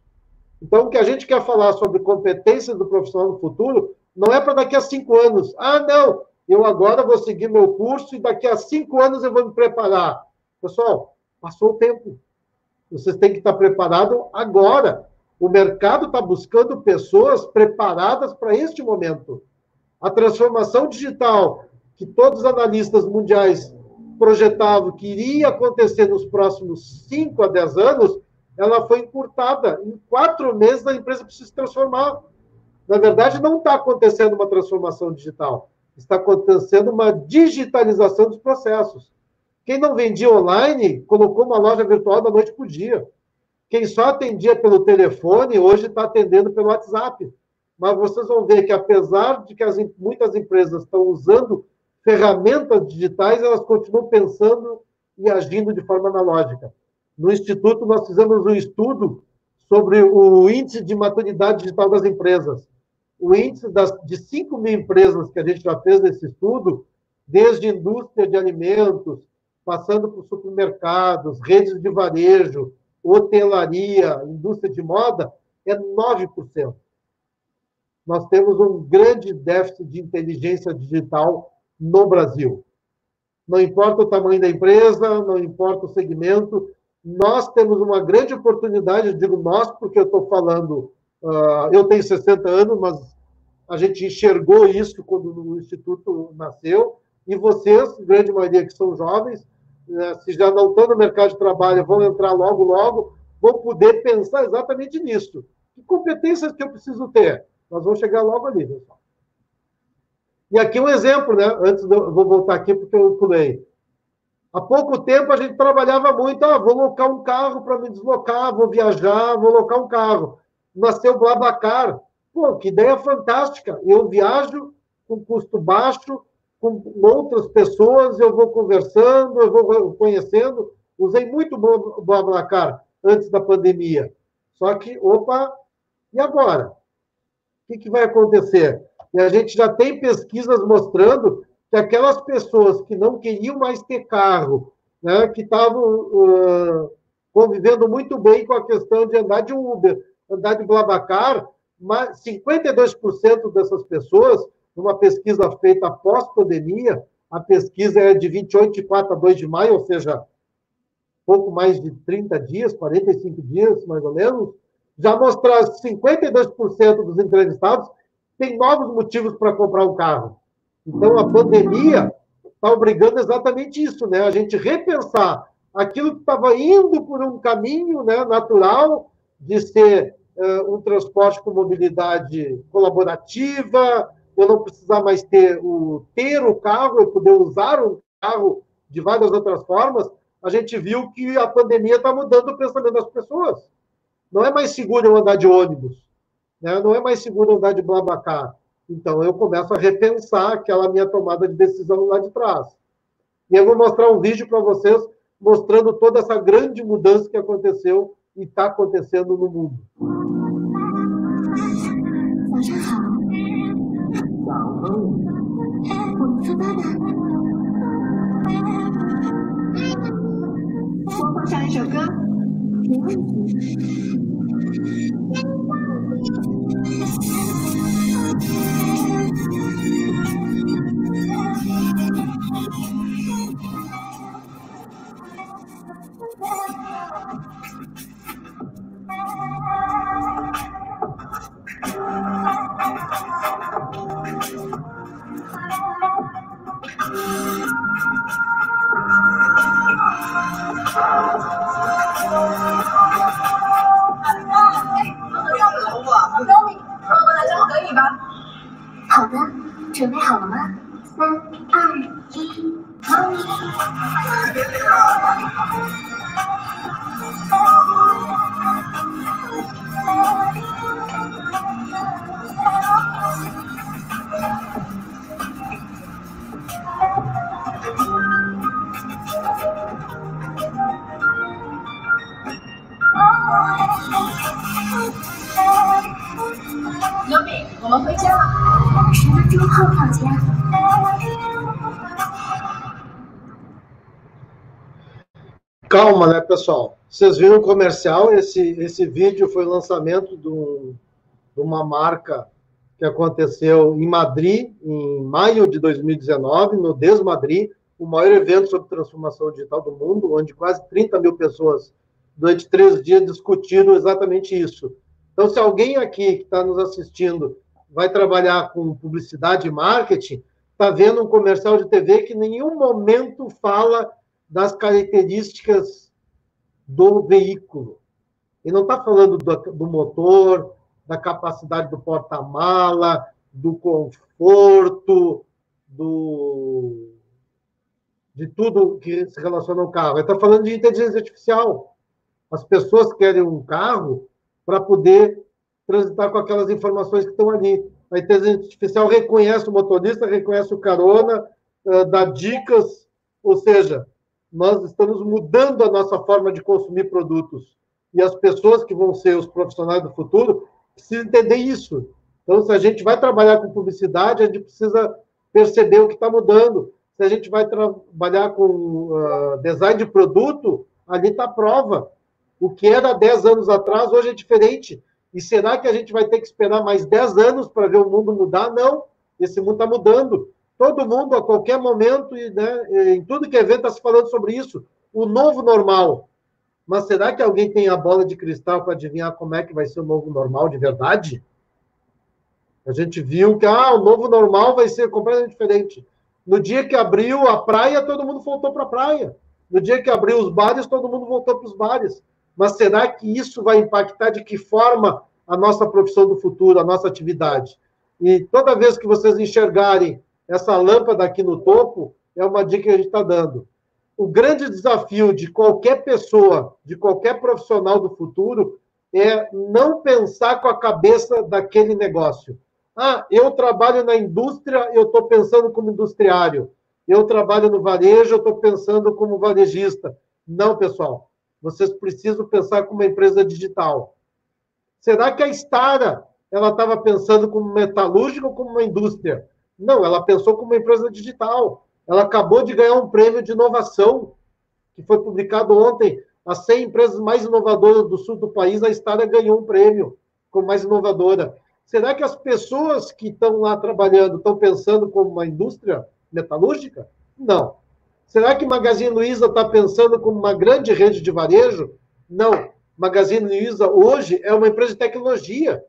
Então, o que a gente quer falar sobre competências do profissional no futuro não é para daqui a 5 anos. Ah, não, eu agora vou seguir meu curso e daqui a 5 anos eu vou me preparar. Pessoal, passou o tempo. Vocês têm que estar preparados agora. O mercado está buscando pessoas preparadas para este momento. A transformação digital que todos os analistas mundiais projetavam que iria acontecer nos próximos 5 a 10 anos, ela foi encurtada. Em 4 meses, a empresa precisa se transformar. Na verdade, não está acontecendo uma transformação digital. Está acontecendo uma digitalização dos processos. Quem não vendia online, colocou uma loja virtual da noite para o dia. Quem só atendia pelo telefone, hoje está atendendo pelo WhatsApp. Mas vocês vão ver que, apesar de que muitas empresas estão usando ferramentas digitais, elas continuam pensando e agindo de forma analógica. No Instituto, nós fizemos um estudo sobre o índice de maturidade digital das empresas. O índice de 5.000 empresas que a gente já fez nesse estudo, desde indústria de alimentos, passando por supermercados, redes de varejo, hotelaria, indústria de moda, é 9%. Nós temos um grande déficit de inteligência digital no Brasil. Não importa o tamanho da empresa, não importa o segmento, nós temos uma grande oportunidade, eu digo nós porque eu estou falando, eu tenho 60 anos, mas a gente enxergou isso quando o Instituto nasceu, e vocês, grande maioria que são jovens, se já não estão no mercado de trabalho, vão entrar logo, logo, vão poder pensar exatamente nisso. Que competências que eu preciso ter? Nós vamos chegar logo ali, pessoal. E aqui um exemplo, né? Antes, vou voltar aqui porque eu pulei. Há pouco tempo a gente trabalhava muito, vou locar um carro para me deslocar, vou viajar, vou locar um carro. Nasceu o BlaBlaCar. Pô, que ideia fantástica. Eu viajo com custo baixo, com outras pessoas, eu vou conversando, eu vou conhecendo. Usei muito o BlaBlaCar antes da pandemia. Só que, opa, e agora? O que vai acontecer? E a gente já tem pesquisas mostrando que aquelas pessoas que não queriam mais ter carro, né, que estavam convivendo muito bem com a questão de andar de Uber, andar de BlaBlaCar, mas 52% dessas pessoas, numa pesquisa feita após pandemia, a pesquisa é de 28 de 4 a 2 de maio, ou seja, pouco mais de 30 dias, 45 dias, mais ou menos, já mostraram que 52% dos entrevistados têm novos motivos para comprar um carro. Então, a pandemia está obrigando exatamente isso, né? A gente repensar aquilo que estava indo por um caminho, né, natural de ser um transporte com mobilidade colaborativa, eu não precisar mais ter o carro, eu poder usar um carro de várias outras formas. A gente viu que a pandemia está mudando o pensamento das pessoas. Não é mais seguro eu andar de ônibus, né? Não é mais seguro andar de BlaBlaCar. Então, eu começo a repensar aquela minha tomada de decisão lá de trás. E eu vou mostrar um vídeo para vocês mostrando toda essa grande mudança que aconteceu e está acontecendo no mundo. 早上好，我们出发吧。播放上一首歌，没问题。 好的，准备好了吗？3、2、1，好。我们回家，10分钟后到家。Calma, né, pessoal? Vocês viram o comercial? Esse vídeo foi o lançamento de uma marca que aconteceu em Madrid, em maio de 2019, no Desmadrid, o maior evento sobre transformação digital do mundo, onde quase 30 mil pessoas, durante 3 dias, discutiram exatamente isso. Então, se alguém aqui que está nos assistindo vai trabalhar com publicidade e marketing, está vendo um comercial de TV que em nenhum momento fala das características do veículo. E não está falando do motor, da capacidade do porta-mala, do conforto, de tudo que se relaciona ao carro. Ele está falando de inteligência artificial. As pessoas querem um carro para poder transitar com aquelas informações que estão ali. A inteligência artificial reconhece o motorista, reconhece o carona, dá dicas, ou seja, nós estamos mudando a nossa forma de consumir produtos. E as pessoas que vão ser os profissionais do futuro precisam entender isso. Então, se a gente vai trabalhar com publicidade, a gente precisa perceber o que está mudando. Se a gente vai trabalhar com design de produto, ali está a prova. O que era 10 anos atrás, hoje é diferente. E será que a gente vai ter que esperar mais 10 anos para ver o mundo mudar? Não, esse mundo está mudando. Todo mundo, a qualquer momento, né, em tudo que é evento, está se falando sobre isso. O novo normal. Mas será que alguém tem a bola de cristal para adivinhar como é que vai ser o novo normal de verdade? A gente viu que o novo normal vai ser completamente diferente. No dia que abriu a praia, todo mundo voltou para a praia. No dia que abriu os bares, todo mundo voltou para os bares. Mas será que isso vai impactar de que forma a nossa profissão do futuro, a nossa atividade? E toda vez que vocês enxergarem essa lâmpada aqui no topo, é uma dica que a gente está dando. O grande desafio de qualquer pessoa, de qualquer profissional do futuro, é não pensar com a cabeça daquele negócio. Eu trabalho na indústria, eu estou pensando como industriário. Eu trabalho no varejo, eu estou pensando como varejista. Não, pessoal. Vocês precisam pensar como uma empresa digital. Será que a Stara ela estava pensando como metalúrgica ou como uma indústria? Não, ela pensou como uma empresa digital. Ela acabou de ganhar um prêmio de inovação, que foi publicado ontem. As 100 empresas mais inovadoras do sul do país, a Stara ganhou um prêmio como mais inovadora. Será que as pessoas que estão lá trabalhando estão pensando como uma indústria metalúrgica? Não. Será que Magazine Luiza está pensando como uma grande rede de varejo? Não. Magazine Luiza hoje é uma empresa de tecnologia.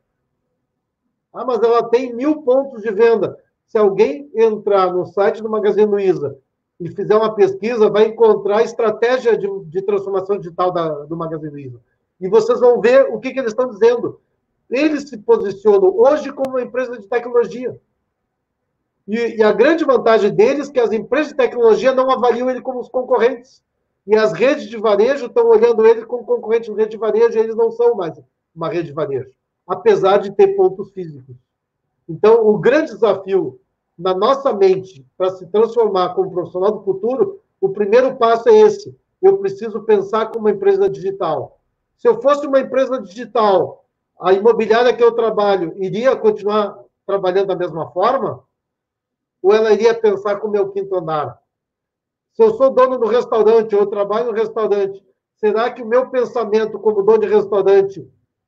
Mas ela tem 1.000 pontos de venda. Se alguém entrar no site do Magazine Luiza e fizer uma pesquisa, vai encontrar a estratégia de transformação digital do Magazine Luiza. E vocês vão ver o que eles estão dizendo. Eles se posicionam hoje como uma empresa de tecnologia. E a grande vantagem deles é que as empresas de tecnologia não avaliam ele como os concorrentes. E as redes de varejo estão olhando ele como concorrente de rede de varejo, e eles não são mais uma rede de varejo, apesar de ter pontos físicos. Então, o grande desafio na nossa mente para se transformar como profissional do futuro, o primeiro passo é esse. Eu preciso pensar como uma empresa digital. Se eu fosse uma empresa digital, a imobiliária que eu trabalho iria continuar trabalhando da mesma forma? Ou ela iria pensar como é o quinto andar? Se eu sou dono do restaurante, ou eu trabalho no restaurante, será que o meu pensamento como dono de restaurante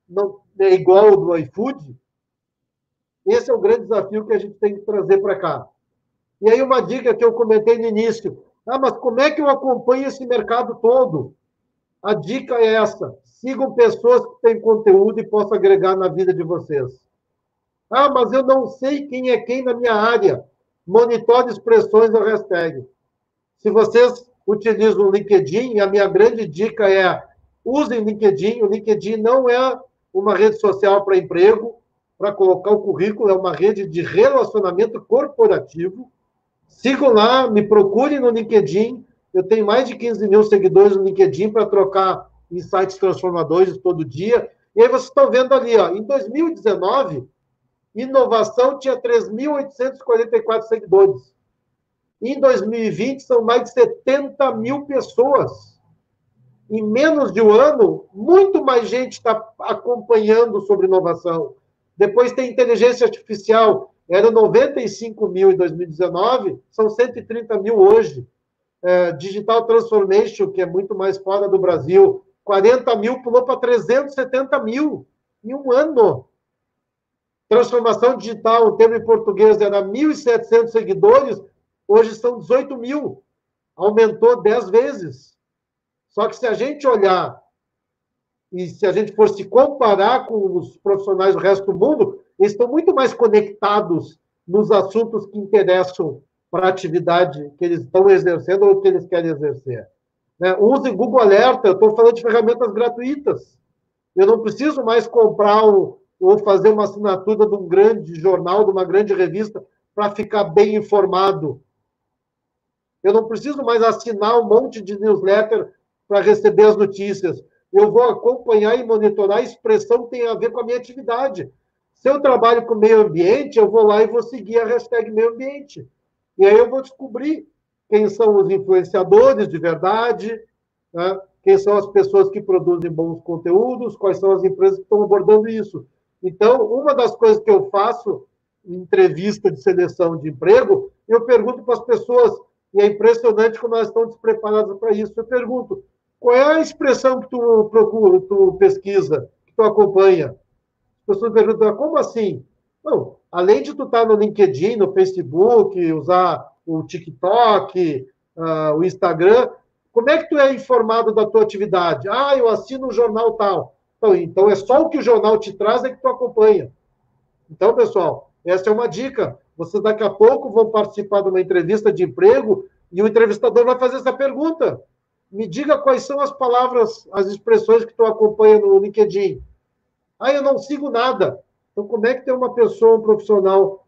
não é igual ao do iFood? Esse é o grande desafio que a gente tem que trazer para cá. E aí uma dica que eu comentei no início. Mas como é que eu acompanho esse mercado todo? A dica é essa. Sigam pessoas que têm conteúdo e possam agregar na vida de vocês. Mas eu não sei quem é quem na minha área. Monitore expressões da hashtag. Se vocês utilizam o LinkedIn, a minha grande dica é usem o LinkedIn. O LinkedIn não é uma rede social para emprego, para colocar o currículo, é uma rede de relacionamento corporativo. Sigam lá, me procurem no LinkedIn. Eu tenho mais de 15 mil seguidores no LinkedIn para trocar insights transformadores todo dia. E aí vocês estão vendo ali, em 2019, inovação tinha 3.844 seguidores. Em 2020, são mais de 70 mil pessoas. Em menos de um ano, muito mais gente está acompanhando sobre inovação. Depois tem inteligência artificial, era 95 mil em 2019, são 130 mil hoje. Digital Transformation, que é muito mais fora do Brasil, 40 mil pulou para 370 mil em um ano. Transformação digital, o termo em português era 1.700 seguidores, hoje são 18 mil. Aumentou 10 vezes. Só que se a gente olhar e se a gente for se comparar com os profissionais do resto do mundo, eles estão muito mais conectados nos assuntos que interessam para a atividade que eles estão exercendo ou que eles querem exercer. Use Google Alerta, eu estou falando de ferramentas gratuitas. Eu não preciso mais comprar ou fazer uma assinatura de um grande jornal, de uma grande revista, para ficar bem informado. Eu não preciso mais assinar um monte de newsletter para receber as notícias. Eu vou acompanhar e monitorar a expressão que tem a ver com a minha atividade. Se eu trabalho com meio ambiente, eu vou lá e vou seguir a hashtag meio ambiente. E aí eu vou descobrir quem são os influenciadores de verdade, né? Quem são as pessoas que produzem bons conteúdos, quais são as empresas que estão abordando isso. Então, uma das coisas que eu faço em entrevista de seleção de emprego, eu pergunto para as pessoas, e é impressionante como elas estão despreparadas para isso, eu pergunto, qual é a expressão que tu procura, tu pesquisa, que tu acompanha? As pessoas perguntam, como assim? Não, além de tu estar no LinkedIn, no Facebook, usar o TikTok, o Instagram, como é que tu é informado da tua atividade? Eu assino um jornal tal. Então é só o que o jornal te traz é que tu acompanha. Então, pessoal, essa é uma dica. Vocês daqui a pouco vão participar de uma entrevista de emprego e o entrevistador vai fazer essa pergunta. Me diga quais são as palavras, as expressões que tu acompanha no LinkedIn. Eu não sigo nada. Então, como é que tem uma pessoa, um profissional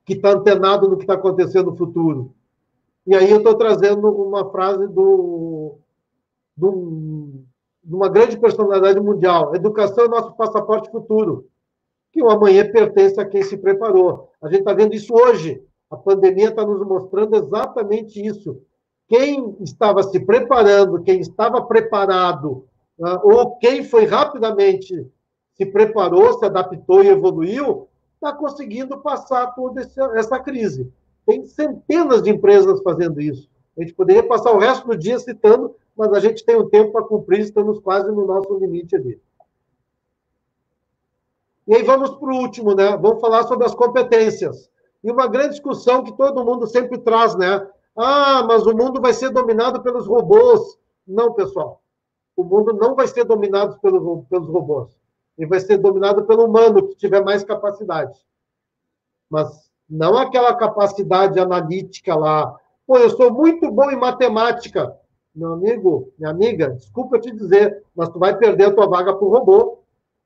que está antenado no que está acontecendo no futuro? E aí eu estou trazendo uma frase de uma grande personalidade mundial. Educação é nosso passaporte futuro. Que o amanhã pertence a quem se preparou. A gente está vendo isso hoje. A pandemia está nos mostrando exatamente isso. Quem estava se preparando, quem estava preparado, ou quem foi rapidamente se preparou, se adaptou e evoluiu, está conseguindo passar toda essa crise. Tem centenas de empresas fazendo isso. A gente poderia passar o resto do dia citando, mas a gente tem um tempo para cumprir, estamos quase no nosso limite ali. E aí vamos para o último, né? Vamos falar sobre as competências. E uma grande discussão que todo mundo sempre traz, né? Mas o mundo vai ser dominado pelos robôs. Não, pessoal. O mundo não vai ser dominado pelos robôs. Ele vai ser dominado pelo humano, que tiver mais capacidade. Mas não aquela capacidade analítica lá. Eu sou muito bom em matemática. Meu amigo, minha amiga, desculpa te dizer, mas tu vai perder a tua vaga para o robô.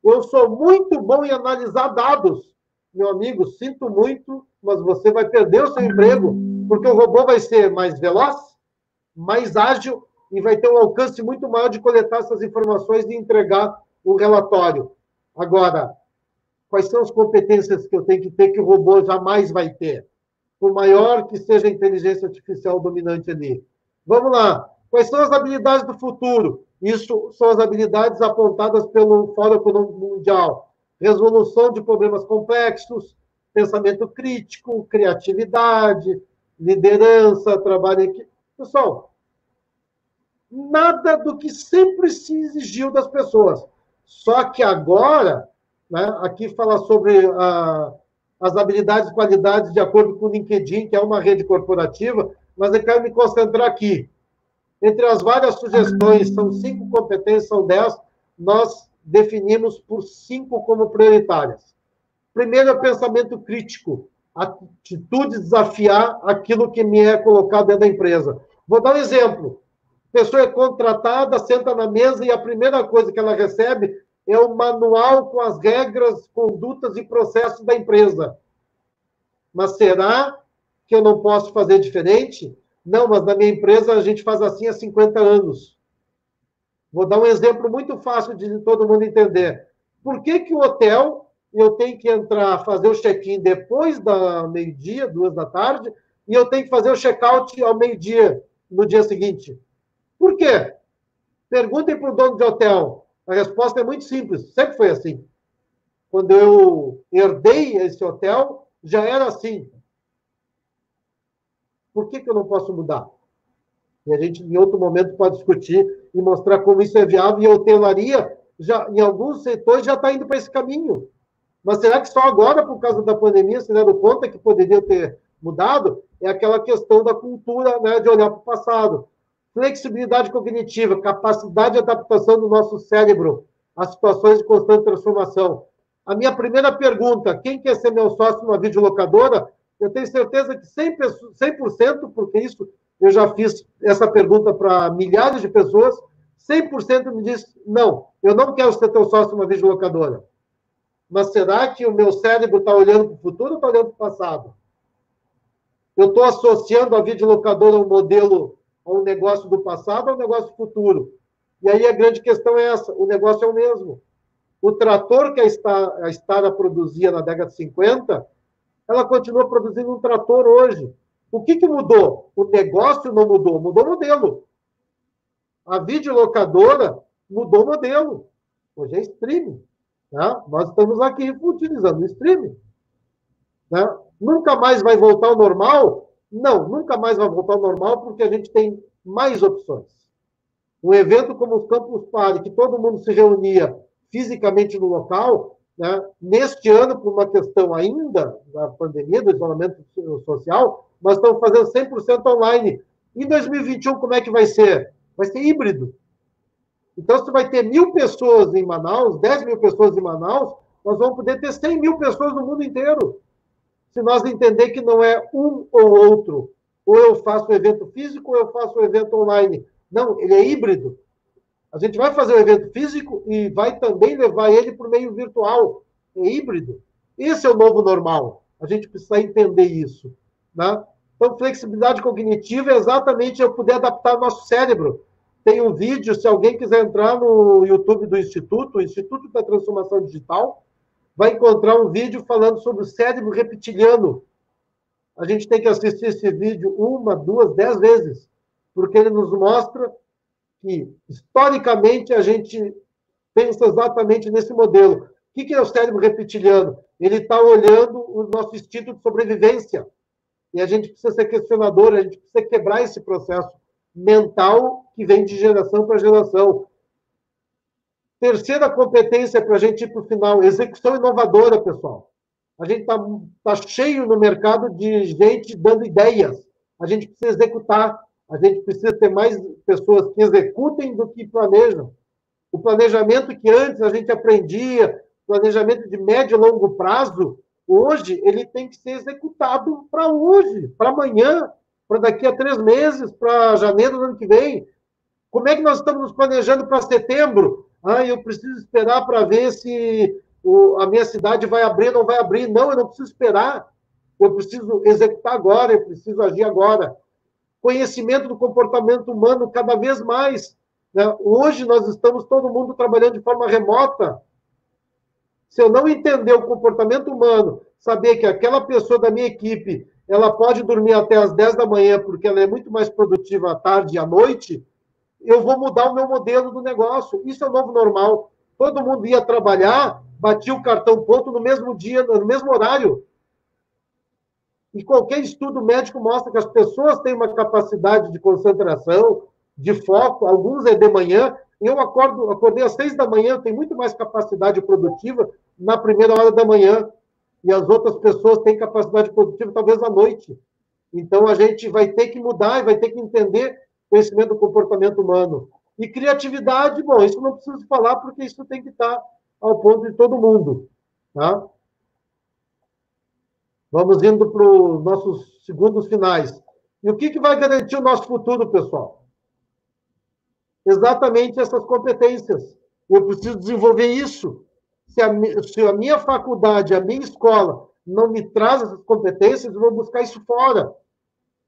Eu sou muito bom em analisar dados. Meu amigo, sinto muito, mas você vai perder o seu emprego, porque o robô vai ser mais veloz, mais ágil e vai ter um alcance muito maior de coletar essas informações e entregar um relatório. Agora, quais são as competências que eu tenho que ter que o robô jamais vai ter? Por maior que seja a inteligência artificial dominante ali. Vamos lá. Quais são as habilidades do futuro? Isso são as habilidades apontadas pelo Fórum Econômico Mundial. Resolução de problemas complexos, pensamento crítico, criatividade, liderança, trabalho em equipe. Pessoal, nada do que sempre se exigiu das pessoas. Só que agora, né, aqui fala sobre as habilidades e qualidades de acordo com o LinkedIn, que é uma rede corporativa, mas eu quero me concentrar aqui. Entre as várias sugestões, são 5 competências, são 10, nós definimos por 5 como prioritárias. Primeiro é o pensamento crítico, atitude de desafiar aquilo que me é colocado dentro da empresa. Vou dar um exemplo. A pessoa é contratada, senta na mesa e a primeira coisa que ela recebe é o manual com as regras, condutas e processos da empresa. Mas será que eu não posso fazer diferente? Não, mas na minha empresa a gente faz assim há 50 anos. Vou dar um exemplo muito fácil de todo mundo entender. Por que o hotel eu tenho que entrar, fazer o check-in depois da meio-dia, 2 da tarde, e eu tenho que fazer o check-out ao meio-dia, no dia seguinte? Por quê? Perguntem para o dono de hotel. A resposta é muito simples, sempre foi assim. Quando eu herdei esse hotel, já era assim. Por que eu não posso mudar? E a gente, em outro momento, pode discutir e mostrar como isso é viável. E a hotelaria, já, em alguns setores, já está indo para esse caminho. Mas será que só agora, por causa da pandemia, se deram conta que poderia ter mudado? É aquela questão da cultura, né, de olhar para o passado. Flexibilidade cognitiva, capacidade de adaptação do nosso cérebro às situações de constante transformação. A minha primeira pergunta, quem quer ser meu sócio numa videolocadora? Eu tenho certeza que 100%, porque isso eu já fiz essa pergunta para milhares de pessoas, 100% me diz, não, eu não quero ser teu sócio numa videolocadora. Mas será que o meu cérebro está olhando para o futuro ou está olhando para o passado? Eu estou associando a videolocadora a um modelo, a um negócio do passado ou a um negócio futuro? E aí a grande questão é essa, o negócio é o mesmo. O trator que a Stara produzia na década de 50, ela continua produzindo um trator hoje. O que mudou? O negócio não mudou, mudou o modelo. A videolocadora mudou o modelo. Hoje é streaming. Né? Nós estamos aqui utilizando o streaming. Né? Nunca mais vai voltar ao normal? Não, nunca mais vai voltar ao normal porque a gente tem mais opções. Um evento como o Campus Party, que todo mundo se reunia fisicamente no local, né? Neste ano, por uma questão ainda da pandemia, do isolamento social, nós estamos fazendo 100% online. Em 2021, como é que vai ser? Vai ser híbrido. Então, se vai ter 1.000 pessoas em Manaus, 10.000 pessoas em Manaus, nós vamos poder ter 100.000 pessoas no mundo inteiro. Se nós entender que não é um ou outro, ou eu faço o evento físico ou eu faço o evento online. Não, ele é híbrido. A gente vai fazer o evento físico e vai também levar ele para o meio virtual. É híbrido. Esse é o novo normal. A gente precisa entender isso. Né? Então, flexibilidade cognitiva é exatamente eu poder adaptar o nosso cérebro. Tem um vídeo, se alguém quiser entrar no YouTube do Instituto, o Instituto da Transformação Digital, vai encontrar um vídeo falando sobre o cérebro reptiliano. A gente tem que assistir esse vídeo 1, 2, 10 vezes, porque ele nos mostra que, historicamente, a gente pensa exatamente nesse modelo. O que é o cérebro reptiliano? Ele está olhando o nosso instinto de sobrevivência. E a gente precisa ser questionador, a gente precisa quebrar esse processo mental que vem de geração para geração. Terceira competência para a gente ir para o final, execução inovadora, pessoal. A gente tá cheio no mercado de gente dando ideias. A gente precisa executar. A gente precisa ter mais pessoas que executem do que planejam. O planejamento que antes a gente aprendia, planejamento de médio e longo prazo, hoje ele tem que ser executado para hoje, para amanhã, para daqui a 3 meses, para janeiro do ano que vem. Como é que nós estamos nos planejando para setembro? Eu preciso esperar para ver se a minha cidade vai abrir ou não vai abrir. Não, eu não preciso esperar. Eu preciso executar agora, eu preciso agir agora. Conhecimento do comportamento humano cada vez mais. Né? Hoje nós estamos todo mundo trabalhando de forma remota. Se eu não entender o comportamento humano, saber que aquela pessoa da minha equipe, ela pode dormir até as 10 da manhã, porque ela é muito mais produtiva à tarde e à noite, eu vou mudar o meu modelo do negócio. Isso é o novo normal. Todo mundo ia trabalhar, batia o cartão ponto no mesmo dia, no mesmo horário. E qualquer estudo médico mostra que as pessoas têm uma capacidade de concentração, de foco, alguns é de manhã. Eu acordei às 6 da manhã, eu tenho muito mais capacidade produtiva na primeira hora da manhã. E as outras pessoas têm capacidade produtiva talvez à noite. Então, a gente vai ter que mudar e vai ter que entender conhecimento do comportamento humano. E criatividade, bom, isso não preciso falar, porque isso tem que estar ao ponto de todo mundo. Tá? Vamos indo para os nossos segundos finais. E o que vai garantir o nosso futuro, pessoal? Exatamente essas competências. Eu preciso desenvolver isso. Se a minha faculdade, a minha escola não me traz essas competências, eu vou buscar isso fora.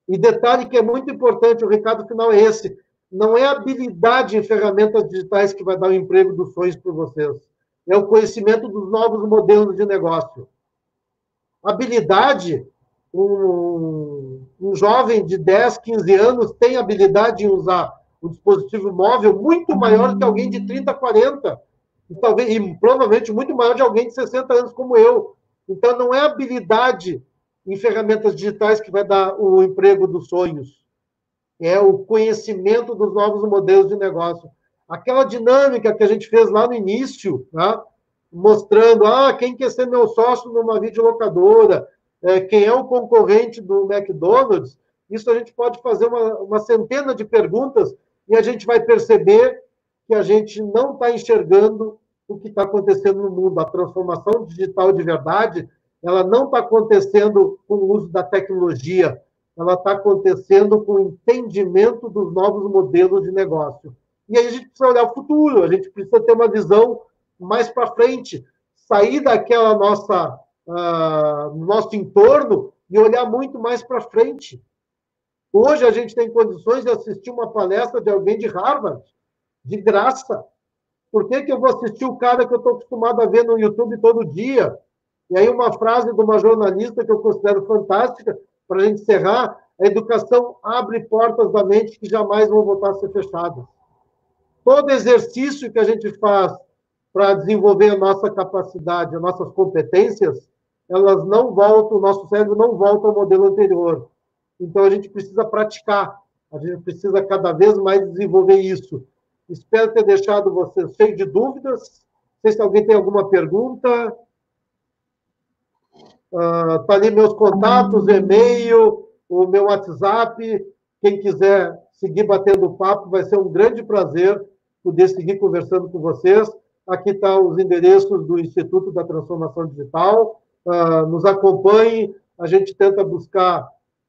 E detalhe que é muito importante, o recado final é esse, não é habilidade em ferramentas digitais que vai dar o emprego dos sonhos para vocês, é o conhecimento dos novos modelos de negócio. Habilidade, um jovem de 10, 15 anos tem habilidade em usar um dispositivo móvel muito maior que alguém de 30, 40, e, talvez, e provavelmente muito maior de alguém de 60 anos como eu. Então, não é a habilidade em ferramentas digitais que vai dar o emprego dos sonhos, é o conhecimento dos novos modelos de negócio. Aquela dinâmica que a gente fez lá no início, né? Mostrando quem quer ser meu sócio numa videolocadora, quem é o concorrente do McDonald's, isso a gente pode fazer uma centena de perguntas e a gente vai perceber que a gente não está enxergando o que está acontecendo no mundo. A transformação digital de verdade, ela não está acontecendo com o uso da tecnologia, ela está acontecendo com o entendimento dos novos modelos de negócio. E aí a gente precisa olhar o futuro, a gente precisa ter uma visão mais para frente, sair daquela nosso entorno e olhar muito mais para frente. Hoje a gente tem condições de assistir uma palestra de alguém de Harvard, de graça. Por que eu vou assistir o cara que eu estou acostumado a ver no YouTube todo dia? E aí uma frase de uma jornalista que eu considero fantástica, para a gente encerrar: a educação abre portas da mente que jamais vão voltar a ser fechadas. Todo exercício que a gente faz para desenvolver a nossa capacidade, as nossas competências, elas não voltam, o nosso cérebro não volta ao modelo anterior. Então, a gente precisa praticar, a gente precisa cada vez mais desenvolver isso. Espero ter deixado vocês cheios de dúvidas. Não sei se alguém tem alguma pergunta. Está ali meus contatos, e-mail, o meu WhatsApp. Quem quiser seguir batendo papo, vai ser um grande prazer poder seguir conversando com vocês. Aqui estão os endereços do Instituto da Transformação Digital. Nos acompanhe, a gente tenta buscar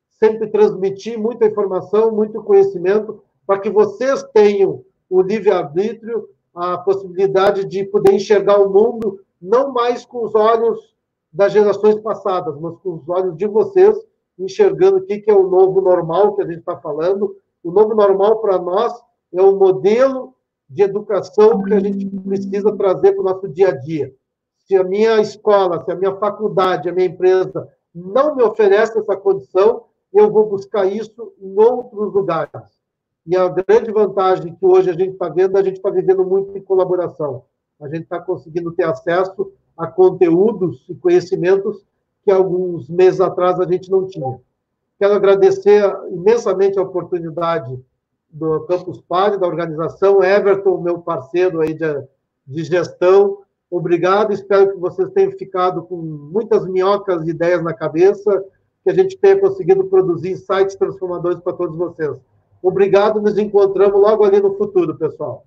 sempre transmitir muita informação, muito conhecimento, para que vocês tenham o livre-arbítrio, a possibilidade de poder enxergar o mundo, não mais com os olhos das gerações passadas, mas com os olhos de vocês, enxergando o que é o novo normal que a gente está falando. O novo normal, para nós, é o modelo de educação que a gente precisa trazer para o nosso dia a dia. Se a minha escola, se a minha faculdade, a minha empresa não me oferece essa condição, eu vou buscar isso em outros lugares. E a grande vantagem que hoje a gente está vendo, a gente está vivendo muito em colaboração. A gente está conseguindo ter acesso a conteúdos e conhecimentos que alguns meses atrás a gente não tinha. Quero agradecer imensamente a oportunidade do Campus Party, da organização, Everton, meu parceiro aí de gestão. Obrigado, espero que vocês tenham ficado com muitas minhocas de ideias na cabeça, que a gente tenha conseguido produzir insights transformadores para todos vocês. Obrigado, nos encontramos logo ali no futuro, pessoal.